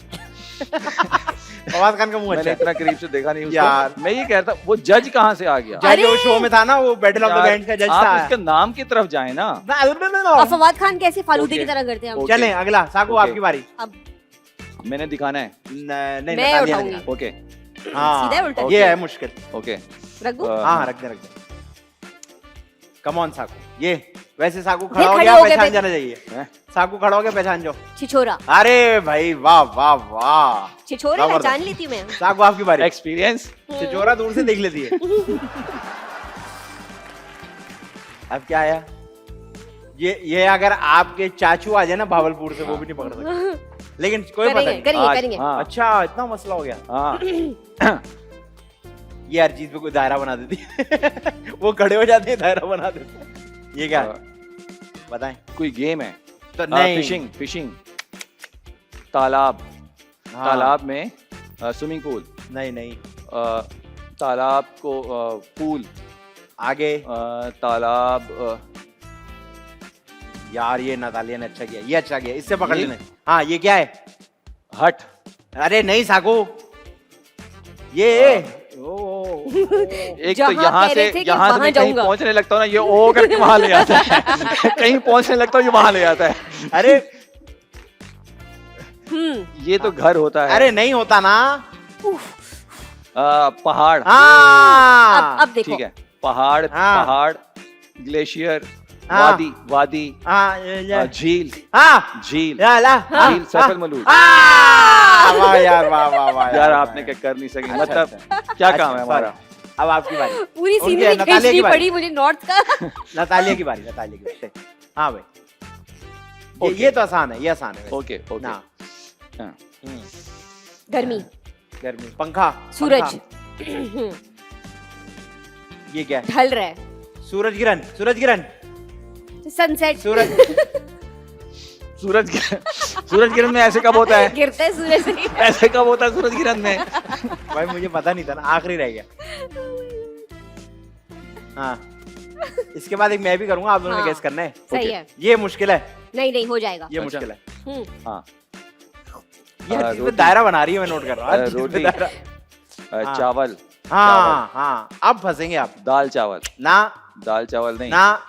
फवाद खान का मुंह अच्छा मैंने है। इतना करीब से देखा नहीं उसको। यार। मैं ये कहता वो जज कहाँ से आ गया? जज जो शो में था ना, वो बैटल ऑफ द यार, बैंड का जज आप था। उसके नाम की तरफ जाए ना। और फवाद खान कैसे फालूदे ओके। की तरह करते हैं हम। ओके। चलें अगला साकू ओके। आपकी बारी। अब मैंने दिखाना है। नहीं मैं नतालिया उठाऊंगी। ने। ओके हाँ सीधा उल्टा। ये है मुश्किल। ओके रख दूं? हाँ रख दे। Come on साकू। ये वैसे साकू ये खड़ा हो खड़े गया, हो गए पहचान पे- जाना चाहिए। हैं? साकू खड़ा हो गया, पहचान जाओ। छिछोरा अरे भाई वाह वाह वाह। छिछोरे जबरदस्त। पहचान लेती हूँ मैं। साकू आपकी बारी। एक्सपीरियंस। छिछोरा दूर से देख लेती है। अब क्या आया? ये अगर आपके चाचू आ जाए ना भावलपुर से, वो भी नहीं पकड़ सकते। लेकिन कोई पता करेंगे नहीं। करेंगे करेंगे। हाँ अच्छा इतना मसला हो गया। हाँ ये हर चीज पे कोई दायरा बना देती है। वो खड़े हो जाते हैं, दायरा बना देते हैं। ये क्या है? बताएं। कोई गेम है। तो नहीं। फिशिंग तालाब, हाँ। तालाब में स्विमिंग पूल, नहीं तालाब को पूल, आगे। तालाब यार ये नतालिया ने अच्छा किया, ये अच्छा किया, इससे पकड़ ये? लेना। हाँ ये क्या है? हट। अरे नहीं साकू, ये एक तो जहाँ यहाँ कह से रहे थे कि यहाँ से वहाँ मैं कहीं जाऊंगा। पहुंचने लगता हूँ ना, ये ओ करके वहां ले आता है। कहीं पहुंचने लगता हूँ ये वहां ले आता है। अरे ये तो घर होता है। अरे नहीं होता ना। पहाड़। हाँ अब देखो। ठीक है, पहाड़, हाँ। पहाड़, ग्लेशियर, हाँ। वादी, वादी, हाँ झील, हाँ झील, ला झील, सफल मलूक। वाह यार, वाह वाह वाह यार आपने क्या कर नहीं सके, मतलब क्या काम है हमारा। अब आपकी बारी। पूरी उनकी सीनरी नतालिया की खींचनी बारी। पड़ी मुझे नॉर्थ का। नतालिया की बारी, नतालिया की बारी। हाँ भाई, ये तो आसान है, ये आसान है वैसे। Okay okay. ना गर्मी, गर्मी, पंखा, सूरज, पंखा। ये क्या है? ढल रहा है, सूरज गिरन, सूरज गिरन, सनसेट, सूरज सूरज गिरन में ऐसे कब होता है? गिरता है सूरज से। ऐसे कब होता है सूरज गिरन में? भाई मुझे पता नहीं था ना, आखिरी रह गया। हाँ, इसके बाद एक मैं भी करूंगा, आप दोनों ने हाँ, गेस करना है। सही Okay. है। ये मुश्किल है, नहीं नहीं हो जाएगा। ये अच्छा। मुश्किल है। हाँ, ये हर चीज में रोटी। दायरा बना रही है, मैं नोट कर रहा हूँ। हर चीज में रोटी। दायरा। हाँ। चावल, हाँ हाँ, अब फंसेंगे आप। दाल चावल, ना दाल चावल नहीं, ना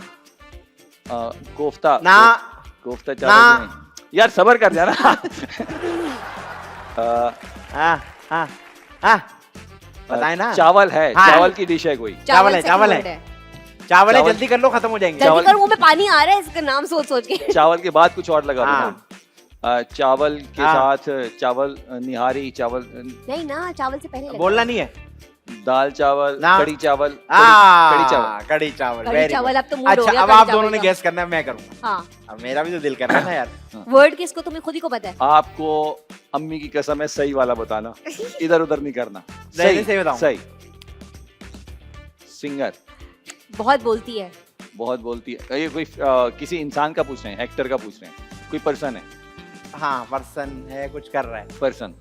कोफ्ता, ना कोफ्ता ना। चावल नहीं। यार सबर कर जाना। हाँ हाँ हाँ, बताए ना। चावल है, हाँ। चावल की डिश है कोई। चावल है, second चावल है। word चावल है, चावल। जल्दी कर लो, खत्म हो जाएंगे। जल्दी चावल। कर, मुंह में पानी आ रहा है इसका नाम सोच सोच के। चावल के बाद कुछ और लगा हाँ। देना। चावल के हाँ। साथ चावल, निहारी चावल, नहीं ना, चावल से पहले लगा। बोलना नहीं है। दाल चावल, ना। कड़ी चावल, कड़ी चावल। कड़ी चावल, कड़ी very चावल, good। अब तो मूड हो अच्छा, गया अब कड़ी आप चावल दोनों ने का। गेस करना है, मैं करूंगा। हाँ, अब मेरा भी तो दिल कर रहा है ना यार। वर्ड किसको तुम्हें खुद ही को पता है। आपको अम्मी की कसम है, सही वाला बताना, इधर उधर नहीं करना। नहीं, सही बताऊं। सही। सिंगर, बहुत बोलती है। बहुत बोलती है। ये कोई किसी इंसान का पूछ रहे हैं, एक्टर का पूछ रहे हैं, कोई पर्सन है? हाँ, पर्सन है, कुछ कर रहा है। पर्सन।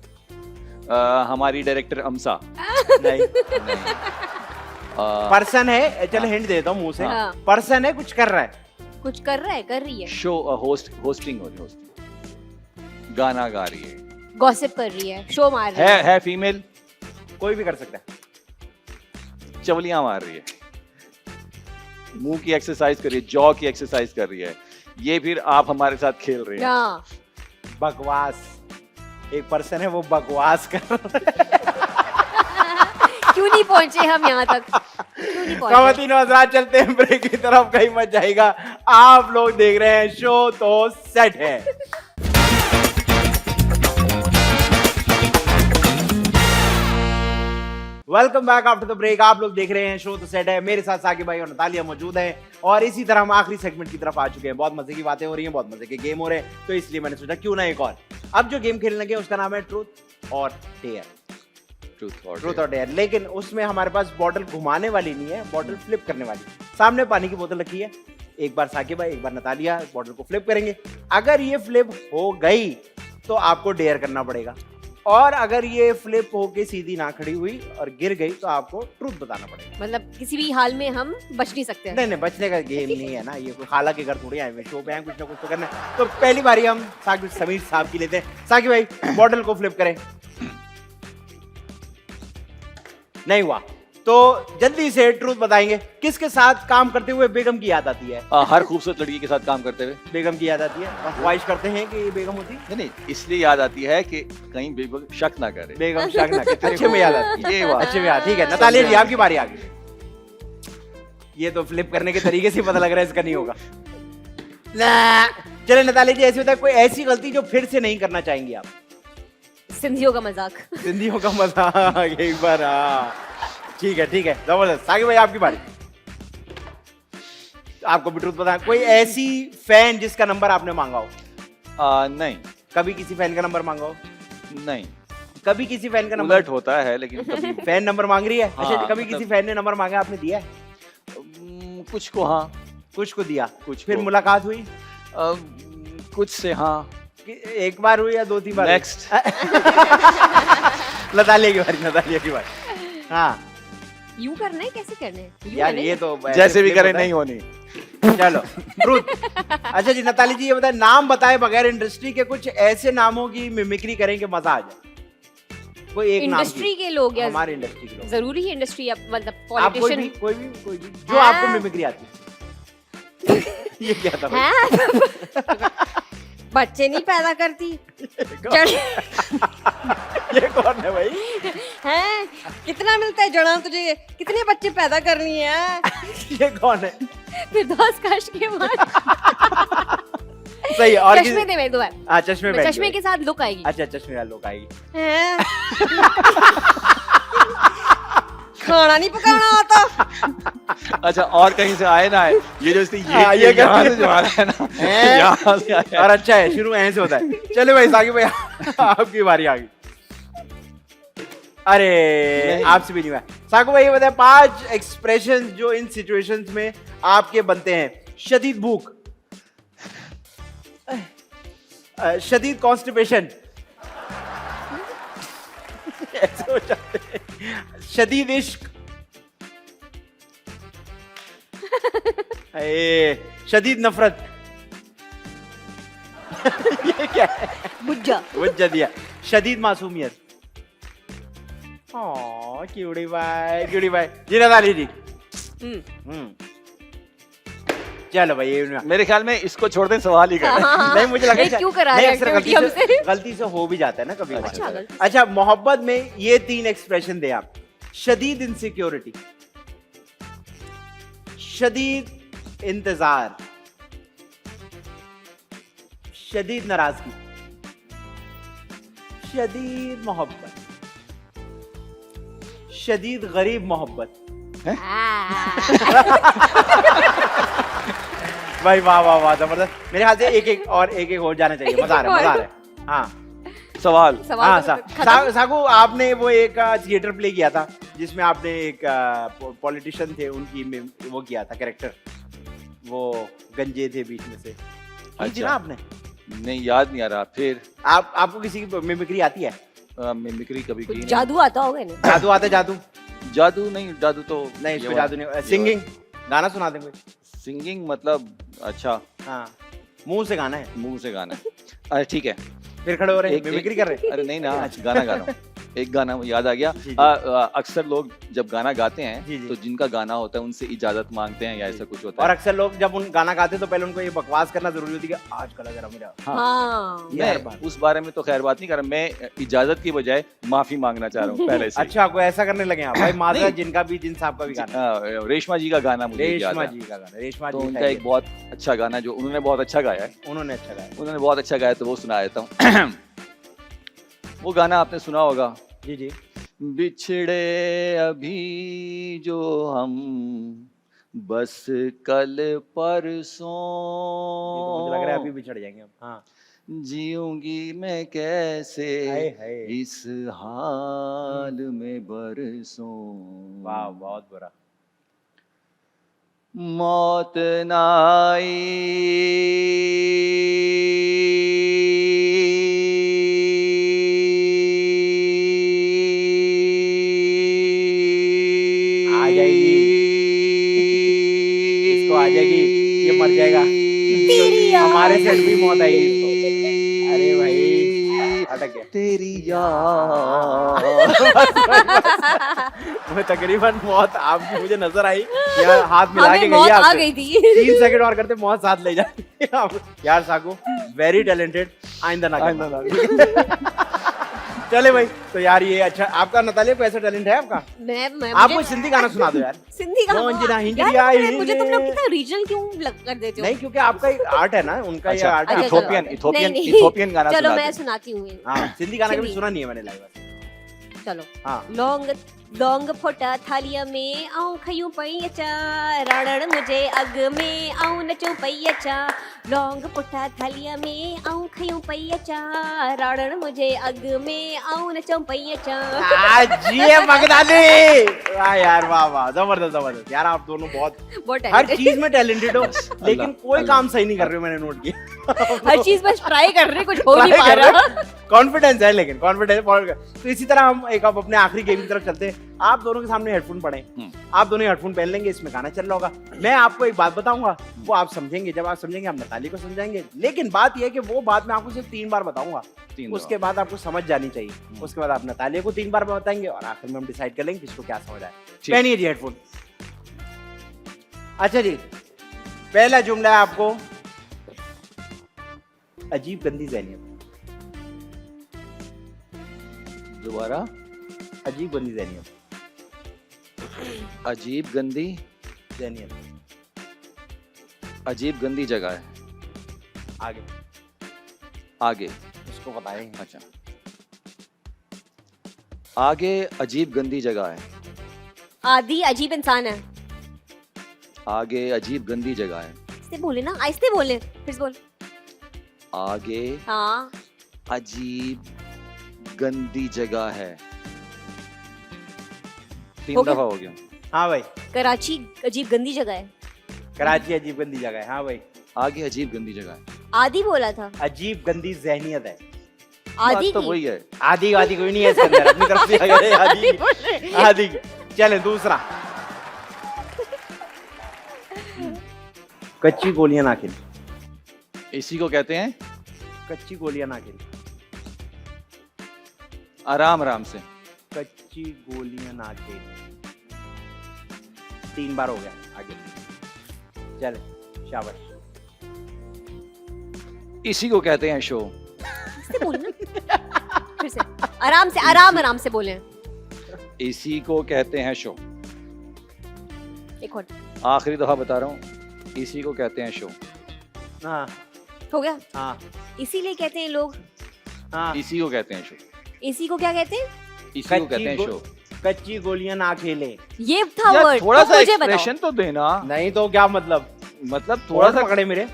हमारी डायरेक्टर अमसा। नहीं, अ, पर्सन है, चलो हिंट देता हूँ मुंह से। हाँ। पर्सन है, कुछ कर रहा है। कुछ कर रहा है, कर रही है, शो होस्टिंग हो रही है, होस्टिंग, गाना गा रही है, गॉसिप कर रही है, शो मार रही है। है फीमेल, कोई भी कर सकता है। चवलियां मार रही है, मुंह की एक्सरसाइज कर रही है, जॉ की एक्सरसाइज कर रही है। ये फिर आप हमारे साथ खेल रहे हैं। हाँ, बकवास। एक पर्सन है, वो बकवास कर रहा है। क्यों नहीं पहुंचे हम यहाँ तक, क्यों नहीं पहुंचे। खवातीनो हज़रात, चलते हैं ब्रेक की तरफ, कहीं मत जाएगा। आप लोग देख रहे हैं शो तो सेट है। Welcome back after the break. आप लोग देख रहे हैं शो तो सेट है। मेरे साथ साकिब भाई और नतालिया मौजूद हैं और इसी तरह हम आखिरी सेगमेंट की तरफ आ चुके हैं। बहुत मजे की बातें हो रही हैं, बहुत मजे के गेम हो रहे हैं, तो इसलिए मैंने सोचा क्यों ना एक और। अब जो गेम खेलने लगे उसका नाम है ट्रूथ और डेयर। ट्रूथ और डेयर, लेकिन उसमें हमारे पास बॉटल घुमाने वाली नहीं है, बॉटल फ्लिप करने वाली। सामने पानी की बोतल रखी है, एक बार साकिब भाई, एक बार नतालिया बॉटल को फ्लिप करेंगे। अगर ये फ्लिप हो गई तो आपको डेयर करना पड़ेगा, और अगर ये फ्लिप होके सीधी ना खड़ी हुई और गिर गई तो आपको ट्रूथ बताना पड़ेगा। मतलब किसी भी हाल में हम बच नहीं सकते हैं। नहीं नहीं, बचने का गेम नहीं है ना, ये कोई खाला के घर थोड़ी आए हुए, शो पे आए, कुछ ना कुछ तो करना है। तो पहली बारी हम साकिब समीर साहब की लेते हैं। साकिब भाई बॉटल को फ्लिप करें। नहीं हुआ तो जल्दी से ट्रूथ बताएंगे। किसके साथ काम करते हुए बेगम की याद आती है? हर खूबसूरत लड़की के साथ काम करते हुए बेगम की याद आती है, और ख्वाहिश करते हैं कि ये बेगम होती। नहीं, इसलिए याद आती है कि कहीं बेगम शक ना करे। बेगम शक ना करे, अच्छे में याद आती है। ये बात। अच्छे में याद, ठीक है। नतालिया जी आपकी बारी आ गई। ये तो फ्लिप करने के तरीके से पता लग रहा है इसका नहीं होगा ना। चले नतालिया जी, ऐसे होता है कोई ऐसी गलती जो फिर से नहीं करना चाहेंगी आप? सिंधियों का मजाक। सिंधियों का मजाक एक बार। हाँ ठीक है, ठीक है, जबरदस्त। साकिब भाई आपकी बारी। आपको भी ट्रूथ पता। कोई ऐसी फैन जिसका नंबर आपने मांगा हो? नहीं कभी किसी फैन का नंबर मांगा हो? नहीं, कभी किसी फैन का नंबर? उलट होता है, लेकिन कभी फैन नंबर मांग रही है? हाँ, अच्छा, कभी मतलब- किसी फैन ने नंबर मांगा, आपने दिया है? कुछ को हाँ, कुछ को दिया, कुछ फिर को। मुलाकात हुई? कुछ से हाँ। एक बार हुई या दो तीन बार? नेक्स्ट। नतालिया की बारी, नतालिया की बारी। हाँ यूं करना है, कैसे करना है? यूं यार, करना है? ये तो जैसे भी flip करे होता है। नहीं होनी। चलो ट्रूथ। अच्छा जी नताली जी, ये बताए, नाम बताए बगैर इंडस्ट्री के कुछ ऐसे नामों की मिमिक्री करें कि मजा आ जाए। कोई एक नाम इंडस्ट्री की, के लोग या हमारे इंडस्ट्री के लोग। जरूरी है इंडस्ट्री, मतलब आप कोई भी, पॉलिटिशियन कोई भी जो हाँ। आपको मिमिक्री आती है। ये क्या था भाई? हैं? बच्चे नहीं पैदा करती। ये कौन है भाई? हैं? कितना मिलता है जड़ा तुझे? कितने बच्चे पैदा करनी है? ये कौन है? फिरदौस काश के बाद सही है। और चश्मे दे मेरे दो बार। हाँ, चश्मे पहन चश्मे के साथ लुक आएगी। अच्छा, चश्मे वाला लोग आएगी। हैं? खाना नहीं पकाना आता। अच्छा, और कहीं से आए ना आए, ये जो इसने हाँ, ये ये यहाँ से जो आ रहा है ना, यहाँ से आया है। और अच्छा है, शुरू ऐसे होता है। चले भाई साकिब भाई, आपकी बारी आ गई। अरे आपसे भी नहीं हुआ। साकिब भाई ये बताए 5 एक्सप्रेशन जो इन सिचुएशंस में आपके बनते हैं। शदीद भूख, शदीद कॉन्स्टिपेशन, ऐसे हो जाते हैं। शदीद इश्क, शदीद नफरत। ये क्या है? बुज्जा। वजह दिया। शदीद मासूमियत। क्यूटी भाई, क्यूटी भाई। जी रज़ाली जी। चलो भाई, ये मेरे ख्याल में इसको छोड़ दें, सवाल ही कर। नहीं, मुझे लगा क्यों करा रहे हैं गलती हमसे? गलती से हो भी जाता है ना कभी। अच्छा, अच्छा, मोहब्बत में ये 3 एक्सप्रेशन दे आप। शदीद इनसिक्योरिटी, शदीद इंतजार, शदीद नाराजगी, शदीद मोहब्बत, शदीद गरीब मोहब्बत। भाई वाह वाह वाह, जबरदस्त। मेरे ख्याल से एक और जाना चाहिए। मजा आ रहा है, मजा आ रहा है। हाँ, सवाल। हाँ, खत्म। साकू आपने वो एक थिएटर प्ले किया था जिसमें आपने एक पॉलिटिशियन थे, उनकी में वो किया था कैरेक्टर, वो गंजे थे बीच में से। की थी ना आपने? नहीं, याद नहीं आ रहा। फिर आपको किसी की मिमिक्री आती है? मिमिक्री कभी की नहीं। जादू आता होगा ना? जादू आता है? जादू नहीं, जादू तो नहीं, इसमें जादू नहीं। सिंगिंग, गाना सुना दें कोई? सिंगिंग मतलब, अच्छा, हाँ, मुंह से गाना है। मुंह से गाना है। अच्छा ठीक है, फिर खड़े हो रहे हैं, एक- मिमिक्री कर रहे हैं। अरे नहीं ना, गाना गा रहा हूँ। एक गाना याद आ गया। जी, जी। अक्सर लोग जब गाना गाते हैं जी, जी। तो जिनका गाना होता है उनसे इजाजत मांगते हैं या ऐसा कुछ होता और है। अक्सर लोग जब उन गाना गाते हैं तो पहले उनको ये बकवास करना जरूरी होती है कि आज का लग रहा मेरा। हाँ। ये हर मैं बार। उस बारे में तो खैर बात नहीं कर रहा, मैं इजाजत की बजाय माफी मांगना चाह रहा हूँ पहले से। अच्छा, आपको ऐसा करने लगे आप? भाई माजरा, नहीं। जिनका भी, जिन साहब का भी गाना। रेशमा जी का गाना मुझे याद रेशमा है। जी का गाना, रेशमा तो जी उनका एक बहुत अच्छा गाना जो उन्होंने बहुत अच्छा गाया है, उन्होंने अच्छा गाया। उन्होंने बहुत अच्छा गाया, तो वो सुना देता हूँ। वो गाना आपने सुना होगा, जी जी। बिछड़े अभी जो हम बस कल परसों, मुझे लग रहा है अभी बिछड़ जाएंगे हम। हाँ, जीऊंगी मैं कैसे हाय हाय। इस हाल में बरसों, वाह, बहुत बुरा। मौत ना आ जाएगी, इसको आ जाएगी, ये मर जाएगा। हमारे सेट भी मौत आएगी इसको। अरे भाई, अटक गया। तेरी याद। वो तकरीबन मौत आपकी मुझे नजर आई, यार हाथ मिला के हमें गई मौत है आ आपसे। गई थी। 3 सेकंड और करते मौत साथ ले जाती है आप। यार साकू वेरी टैलेंटेड, आइंदा ना करना। चले भाई, तो यार ये अच्छा, आपका नतालिया को ऐसा टैलेंट है आपका? मैं आप कोई सिंधी गाना सुना दो यार। सिंधी गाना। कौन जिना हिंदी यार, आई मुझे तुम लोग कितना रीजनल क्यों कर देते हो? नहीं, क्योंकि आपका एक आर्ट है ना, उनका ये अच्छा, आर्ट है। अच्छा, इथोपियन चलो। इथोपियन नहीं, नहीं। इथोपियन गाना चलो सुना मैं दे। सुनाती हूँ। हाँ, सिंधी गाना कभी सिंधी। सुना नहीं है मैंने लाइव। चलो। हाँ, लौंग लौंग फोटा थालिया में आऊं खयूं पई अचा, राणण मुझे अग में आऊं नचूं पई अचा। लौंग फोटा थालिया में आऊं खयूं पई अचा, राणण मुझे अग में आऊं नचूं पई अचा। जी मगदाली। वाह यार, वाह वाह, जबरदस्त जबरदस्त। यार आप दोनों बहुत बहुत हर talented। चीज में टैलेंटेड हो, लेकिन कोई अल्लाह। काम सही नहीं कर रहे हो, मैंने नोट किया। हर चीज बस ट्राई कर रहे, कुछ हो नहीं पा रहा। कॉन्फिडेंस है, लेकिन कॉन्फिडेंस। तो इसी तरह हम एक अब अपने आखिरी गेम की तरफ चलते हैं। आप दोनों के सामने हेडफोन पड़े, आप दोनों हेडफोन पहन लेंगे, इसमें गाना चल रहा होगा। मैं आपको एक बात बताऊंगा, वो आप समझेंगे। जब आप समझेंगे, हम नताली को समझाएंगे। लेकिन बात यह है कि वो बात मैं आपको सिर्फ 3 बार बताऊंगा, उसके बाद आपको समझ जानी चाहिए। उसके बाद आप नतालिया को 3 बार बताएंगे और आखिर में हम डिसाइड कर लेंगे किसको क्या समझ आए। पहनिए जी हेडफोन। अच्छा जी, पहला जुमला है आपको, अजीब गंदी ज़हनियत। दोबारा। अजीब गंदी जहनियत। अजीब गंदी जहनियत। अजीब गंदी जगह है। आगे आगे उसको बताएं। अच्छा, आगे अजीब गंदी जगह है। आदि अजीब इंसान है। आगे अजीब गंदी जगह है। आहिस्ते बोले ना, आहिस्ते बोले, फिर से बोल। आगे हाँ अजीब गंदी जगह है। तीन हो गया? दफा हो गया। हाँ भाई, कराची अजीब गंदी जगह है। कराची अजीब गंदी जगह है। हाँ भाई, आगे अजीब गंदी जगह है। आदि बोला था। अजीब गंदी जहनियत है। आदि बात तो की वही है। आदि वादी कोई नहीं है इसके अंदर, अपनी तरफ से आ गए आदि। आदि चले दूसरा। कच्ची गोलियां ना खेली। इसी को कहते हैं कच्ची गोलियां ना खेली। आराम आराम से। कच्ची गोलियां ना खेली। 3 बार हो गया। आगे चले, शाबाश। इसी को कहते हैं शो। आहिस्ते बोले ना, फिर से आराम से, आराम से बोले। इसी को कहते हैं शो। एक और आखिरी दफा बता रहा हूँ, इसी को कहते हैं शो। हाँ हो गया। हाँ इसीलिए कहते हैं लोग, हाँ। इसी को कहते हैं शो। इसी को क्या कहते हैं? इसी को कहते हैं शो। कच्ची गोलियां ना खेले। ये था यार वर्ड। थोड़ा तो सा मुझे बताओ। एक्सप्रेशन तो देना। नहीं तो क्या मतलब? मतलब थोड़ा सा पकड़े मेरे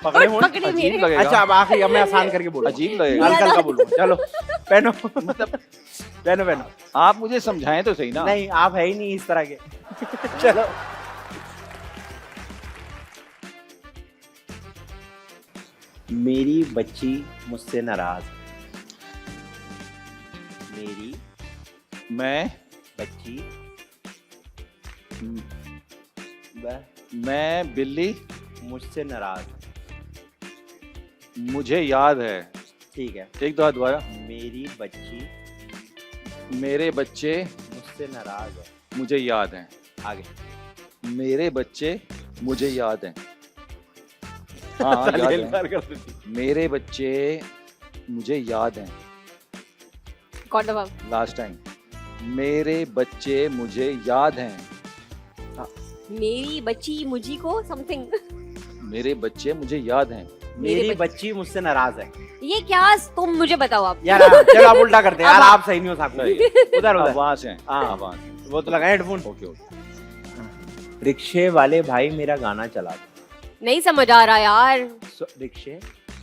पकड़े हों। पकड़े अजीब मेरे। लगेगा। अच्छा अब आखिरी, अब मैं आसान करके बोलूं। अजीब लगेगा। हल्का हल्का बोलूं। चलो पहनो मतलब पहनो पहनो। आप मुझे समझाएं तो सही ना। नहीं, आप है ही नहीं इस तरह के। चलो मेरी बच्ची मुझसे नाराज। मेरी मैं बच्ची मैं बिल्ली मुझसे नाराज। मुझे याद है। ठीक है। एक दो दोबारा। मेरी बच्ची मेरे बच्चे मुझसे नाराज है। मुझे याद हैं। आगे मेरे बच्चे मुझे याद हैं। हाँ याद है। मेरे बच्चे मुझे याद हैं। कौन दफा? Last time. मेरे बच्चे मुझे याद हैं। मेरी बच्ची मुझी को समथिंग। मेरे बच्चे मुझे याद हैं। मेरी बच्ची मुझसे नाराज है। ये क्या, तुम मुझे बताओ आप। यार चलो आप उल्टा करते हैं यार, आप सही नहीं हो सकते। उधर उधर आवाज है। हाँ। आवाज। वो तो लगा हेडफोन। Okay okay. रिक्शे वाले भाई मेरा गाना चला दो। नहीं समझ आ रहा यार, रिक्शे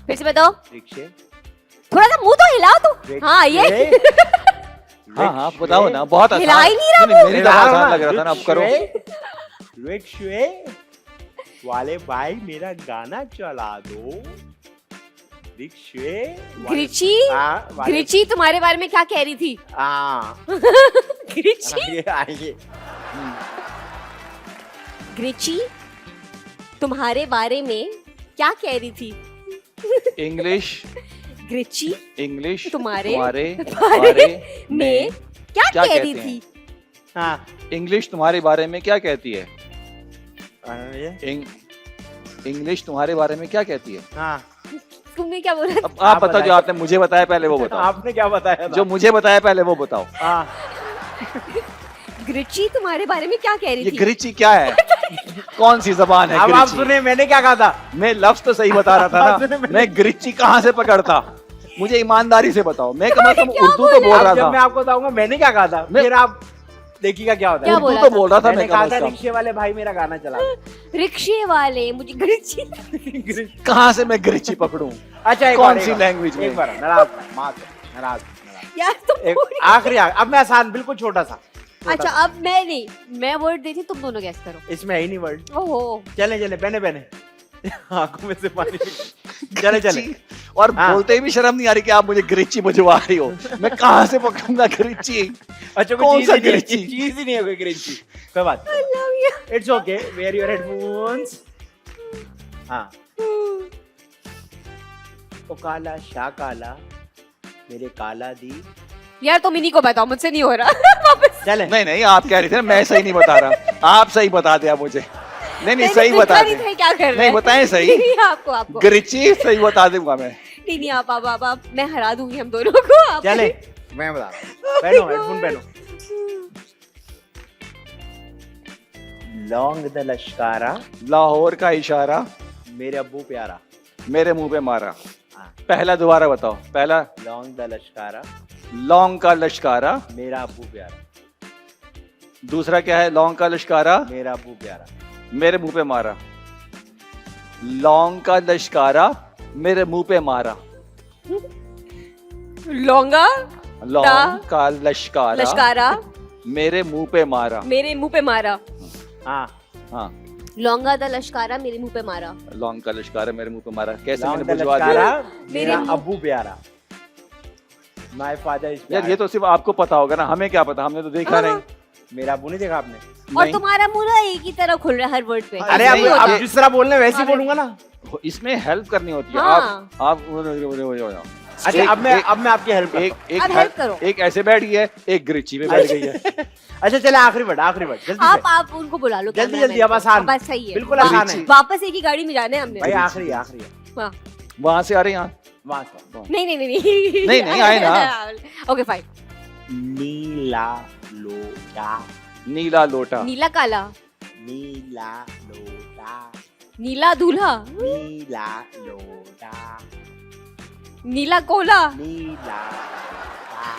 फिर से बताओ। रिक्शे थोड़ा सा मुंह तो हिलाओ तुम। हाँ ये हाँ हाँ बताओ ना, बहुत आसान। हिला ही नहीं रहा मेरी तो आसान लग रहा था ना, अब करो। रिक्शे वाले भाई मेरा गाना चला दो। रिक्शे ग्रिची, वाले- ग्रिची तुम्हारे बारे में क्या कह रही थी? हाँ ग्रिची, आगे आगे। ग्रिची तुम्हारे बारे में क्या कह रही थी? इंग्लिश ग्रिची इंग्लिश तुम्हारे बारे में क्या क्या कह रही कहते थी? हाँ इंग्लिश तुम्हारे बारे में क्या कहती है? ये? इंग्लिश तुम्हारे बारे में क्या कहती है? हाँ तुमने क्या बोला? अब आप बताओ, जो आपने मुझे बताया पहले वो बताओ। आपने क्या बताया था? जो मुझे बताया पहले वो बताओ। हाँ ग्रिची तुम्हारे बारे में क्या कह रही ये थी? ग्रिची क्या है? कौन सी जबान है अब आप ग्रिची? सुने मैंने क्या कहा था? मैं लफ्ज तो सही बता रहा था ना। मैं ग्रिची कहाँ से पकड़ता? मुझे ईमानदारी से बताओ। मैं कम से कम उर्दू तो बोल रहा अब जब मैं था। आपको बताऊंगा मैंने क्या कहा था, मैं- फिर आप देखिएगा क्या होता है। क्या उर्दू बोला तो था? बोल रहा था मैंने मैं कहा कम था से कम। रिक्शे वाले भाई मेरा गाना चला दो। रिक्शे वाले मुझे ग्रिची। कहाँ से मैं ग्रिची पकड़ूं? अच्छा एक कौन बार, सी एक बार, लैंग्वेज में? एक बार नाराज नाराज नाराज। यार तुम एक आखिरी अब मैं आसान, बिल्कुल छोटा सा। अच्छा अब मैं नहीं, मैं वर्ड देती तुम दोनों गैस करो। इसमें है ही नहीं वर्ड। ओहो चले चले पहने पहने आंखों में से पानी। चले चले। ग्रिची। और हाँ। बोलते ही भी शर्म नहीं आ रही कि आप मुझे ग्रिची बुझवा रही हो। मैं कहाँ से पकड़ूंगा ग्रिची? अच्छा कौन कोई चीज सा ही नहीं है, ग्रिची? चीज ही नहीं है कोई ग्रिची। कोई बात it's okay, where your headphones. हाँ ओ काला शाह काला मेरे काला दी। यार तुम इन्हीं को बताओ, मुझसे नहीं हो रहा। वापस चले नहीं नहीं, आप कह रहे थे ना मैं सही नहीं बता रहा। आप सही बता दिया मुझे। नहीं नहीं, सही मैंने बता देखा नहीं दे। था क्या कर रहे नहीं हैं। बताएं सही। नहीं, आपको आपको ग्रिची सही बता दूंगा मैं। नहीं नहीं, आप मैं हरा दूंगी हम दोनों को। आप चले मैं बता रहा हूँ, पहनो हेडफोन पहनो। लौंग द लश्कारा, लाहौर का इशारा, मेरे अब्बू प्यारा। मेरे मुंह पे मारा। हाँ। पहला दोबारा बताओ। पहला, लौंग द लश्कारा, लौंग का लश्कारा। मेरा अब्बू प्यारा। दूसरा क्या है? लौंग का लश्कारा, मेरा अब्बू प्यारा। मेरे मुंह पे मारा। लौंग का लश्कारा, मेरे मुंह पे मारा। लौंगा लौंग का लश्कारा, लश्कारा मेरे मुंह पे मारा। मेरे मुंह पे मारा। हाँ, हाँ, लौंगा द लश्कारा मेरे मुंह पे मारा। लौंग का लश्कारा मेरे मुंह पे मारा। कैसे लौंग मैंने द बुझवा दिया? लश्कारा, मेरे मेरा मुंह- अब्बू प्यारा। माय फादर इज यार ये तो सिर्फ आपको पता होगा ना, हमें क्या पता, हमने तो देखा नहीं। मेरा अब्बू नहीं देखा आपने? और नहीं। तुम्हारा मुंह ना एक ही तरह खुल रहा है हर वर्ड पे। अरे नहीं, अब ये- जिस तरह बोलना है वैसे ही अरे। बोलूंगा ना। इसमें हेल्प करनी होती है। हाँ। आप अच्छा अब मैं आपकी हेल्प एक अब help करो। एक ऐसे बैठ गई है, एक गिरिची में बैठ गई है। अच्छा चले आखिरी वर्ड जल्दी से। आप उनको बुला लो। जल्दी कैमरामैन जल्दी, अब को। आसान। बस सही है। बिल्कुल आसान है वापस एक ही गाड़ी में जाने हमने। भाई, आखिरी है। हाँ। वहां से आ रहे हैं यहाँ। वहाँ से। नहीं आए ना। Okay fine. नीला लोटा, नीला लोटा, नीला काला, नीला लोटा, नीला दूल्हा, नीला लोटा, नीला कोला। नीला लोटा,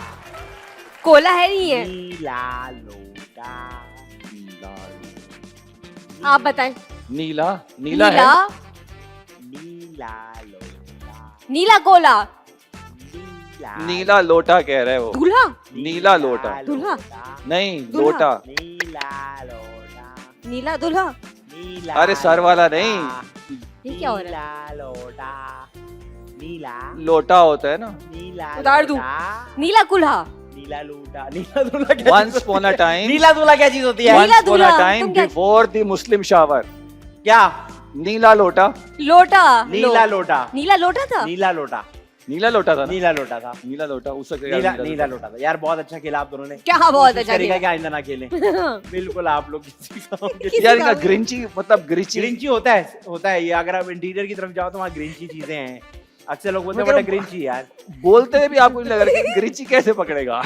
कोला है नहीं है? नीला लोटा। नीला, आप बताएं। नीला, नीला है। नीला लोटा, नीला कोला, नीला लोटा कह रहे हो। दूल्हा, नीला लोटा। दूल्हा। नहीं, दूल्हा। लोटा। नीला लोटा, नीला दूल्हा। नीला अरे सर वाला लोटा, नहीं। ये क्या हो रहा नीला लोटा, नीला लोटा होता है ना। नीला उतार दूं। लोटा, नीला कुल्हा। नीला लोटा, नीला दूल्हा क्या Once चीज़ upon a होती है? time- नीला दूल्हा क्या चीज होती है? नीला Once upon a दूल्हा, time तुम क्या- before the Muslim shower। क्या? नीला लोटा। लोटा। नीला लोटा, नीला लोटा था। नीला लोटा, नीला लोटा था ना? नीला लोटा था। नीला लोटा उस वक्त नीला नीला लोटा था। यार बहुत अच्छा खेला आप दोनों ने। क्या बहुत कोशिश अच्छा करेगा खेला। कि आइंदा ना खेलें। बिल्कुल आप लोग किसी काम के- किसी यार का इनका भी- ग्रिंची मतलब ग्रिची। ग्रिंची होता है ये। अगर आप इंटीरियर की तरफ जाओ तो वहाँ ग्रिंची चीजें हैं। अक्सर लोग बोलते हैं मैं बड़ा कह रहा ग्रिंची यार। बोलते हुए भी आपको नहीं लग रहा कि ग्रिची कैसे पकड़ेगा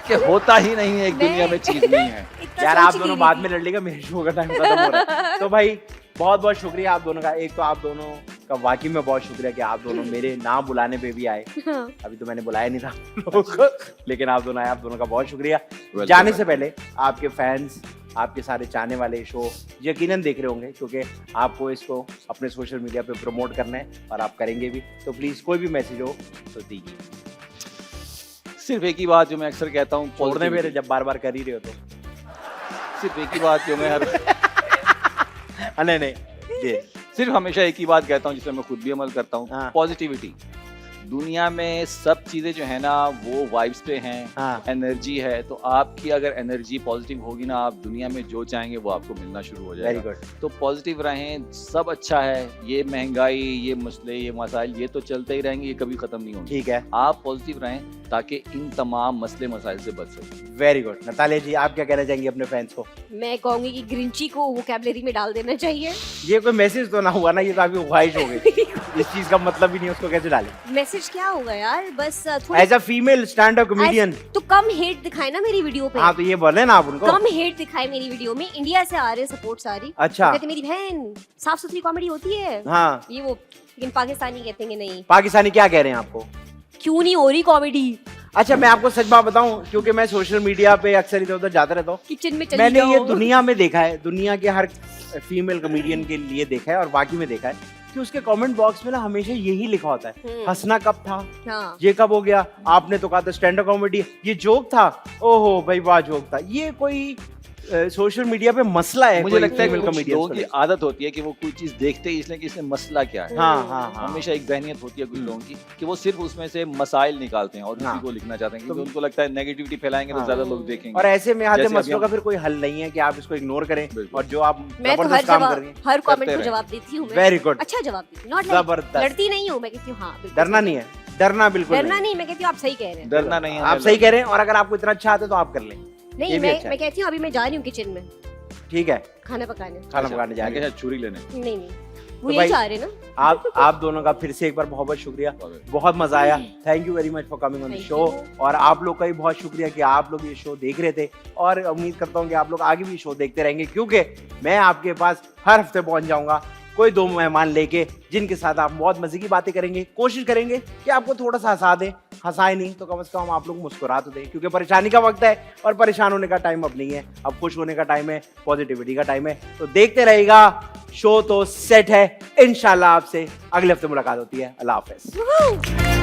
कि होता ही नहीं है, एक दुनिया में चीज नहीं है। इतना यार सोच आप ही दोनों नहीं बाद थी। में लड़ लेगा, मेरे शो का टाइम खत्म हो रहा है। तो भाई बहुत बहुत शुक्रिया आप दोनों का। एक तो आप दोनों का वाकई में बहुत शुक्रिया कि आप दोनों मेरे नाम बुलाने पे भी आए। हाँ। अभी तो मैंने बुलाया नहीं था आप लोगों को, लेकिन आप दोनों आए। आप दोनों का बहुत शुक्रिया। Welcome, जाने से welcome. पहले आपके फैंस, आपके सारे चाहने वाले शो यकीनन देख रहे होंगे, क्योंकि आपको इसको अपने सोशल मीडिया पे प्रमोट करना है और आप करेंगे भी। तो प्लीज कोई भी मैसेज हो तो दीजिए। सिर्फ एक ही बात जो मैं अक्सर कहता हूँ, छोड़ने मेरे positivity। जब बार बार कर ही रहे हो तो। सिर्फ एक ही बात जो मैं हर नहीं जी। सिर्फ हमेशा एक ही बात कहता हूँ जिसमें मैं खुद भी अमल करता हूँ, हाँ। पॉजिटिविटी। दुनिया में सब चीजें जो है ना वो वाइब्स पे हैं, हाँ। एनर्जी है। तो आपकी अगर एनर्जी पॉजिटिव होगी ना, आप दुनिया में जो चाहेंगे वो आपको मिलना शुरू हो वेरी जाएगा। गुड। तो पॉजिटिव रहें, सब अच्छा है। ये महंगाई, ये मसले, ये मसाइल, ये तो चलते ही रहेंगे, ये कभी खत्म नहीं होंगे। ठीक है, आप पॉजिटिव रहें ताकि इन तमाम मसले मसाइल से बच सकें। Very good. नतालिया जी आप क्या कहना चाहेंगे अपने फैंस को? मैं कहूंगी कि ग्रिंची को वोकैबुलरी में डाल देना चाहिए। ये कोई मैसेज तो ना हुआ ना, ये तो अभी ख्वाहिश हो गई। इस चीज का मतलब ही नहीं, उसको कैसे डालें? मैसेज क्या होगा यार? बस थोड़ा as a female stand up comedian. तो कम हेट दिखाए ना मेरी वीडियो पे। हाँ तो ये बोले ना आप उनको। कम हेट दिखाए मेरी वीडियो में। इंडिया से आ रहे सपोर्ट सारी। अच्छा। कहते मेरी बहन साफ सुथरी कॉमेडी होती है हाँ, ये वो, लेकिन पाकिस्तानी कहते हैं नहीं। पाकिस्तानी क्या कह रहे हैं आपको? क्यों नहीं हो रही कॉमेडी? अच्छा मैं आपको सच बात बताऊं, क्योंकि मैं सोशल मीडिया पे अक्सर इधर उधर जाता रहता हूँ। किचन में चली मैंने ये जाओ। दुनिया में देखा है, दुनिया के हर फीमेल कॉमेडियन के लिए देखा है और बाकी में देखा है कि उसके कमेंट बॉक्स में ना हमेशा यही लिखा होता है, हंसना कब था, हाँ। ये कब हो गया, आपने तो कहा था स्टैंड अप कॉमेडी, ये जोक था, ओहो भाई वाह जोक था। ये कोई सोशल मीडिया पे मसला है। मुझे लगता है कि female कुछ comedians लोगों को की लेकर। आदत होती है कि वो कोई चीज देखते ही इसलिए कि इसमें मसला क्या है। हाँ हाँ हाँ। हमेशा एक जहनियत होती है कुछ लोगों की कि वो सिर्फ उसमें से मसाइल निकालते हैं और हाँ। उसी को लिखना चाहते हैं, क्योंकि तो- उनको लगता है नेगेटिविटी फैलाएंगे तो हाँ। ज्यादा लोग देखेंगे। और ऐसे में आधे जैसे अभी मसलों का हम- फिर कोई हल नहीं है कि आप इसको इग्नोर करें, बिल्कुल। और जो आप मैं तो हर जबरदस्त काम कर जवाब, रही हैं। हर कमेंट को रहे। जवाब देती हूँ मैं। Very good. अच्छा जवाब देती हूँ। नॉट लाइक जबरदस्त। लड़ती नहीं हूँ मैं, कहती हूँ हाँ बिल्कुल डरना सही नहीं है, डरना बिल्कुल डरना नहीं। मैं कहती हूँ आप सही कह रहे हैं। डरना नहीं है, आप सही कह रहे हैं, और अगर आपको इतना अच्छा आता है तो आप कर लें। ये नहीं भी मैं अच्छा है। मैं कहती हूँ अभी मैं जा रही हूँ किचन में ठीक है, खाना पकाने। खाना पकाने जा मैं रहे क्या हैं। छुरी लेने। नहीं नहीं वो यही चाह रहे ना। आप दोनों का फिर से एक बार बहुत बहुत शुक्रिया, बहुत मजा आया। Thank you very much for coming on the Thank show. you. और आप लोग का भी बहुत शुक्रिया कि आप लोग ये शो देख रहे थे, और उम्मीद करता हूँ कि आप लोग आगे भी शो देखते रहेंगे, क्योंकि मैं आपके पास हर हफ्ते पहुंच जाऊंगा कोई 2 मेहमान लेके, जिनके साथ आप बहुत मजे की बातें करेंगे। कोशिश करेंगे कि आपको थोड़ा सा हंसा दें, हंसाए नहीं तो कम से कम आप लोग मुस्कुरा तो दें, क्योंकि परेशानी का वक्त है और परेशान होने का टाइम अब नहीं है, अब खुश होने का टाइम है, पॉजिटिविटी का टाइम है। तो देखते रहेगा, शो तो सेट है। इंशाल्लाह आपसे अगले हफ्ते मुलाकात होती है। अल्लाह हाफिज।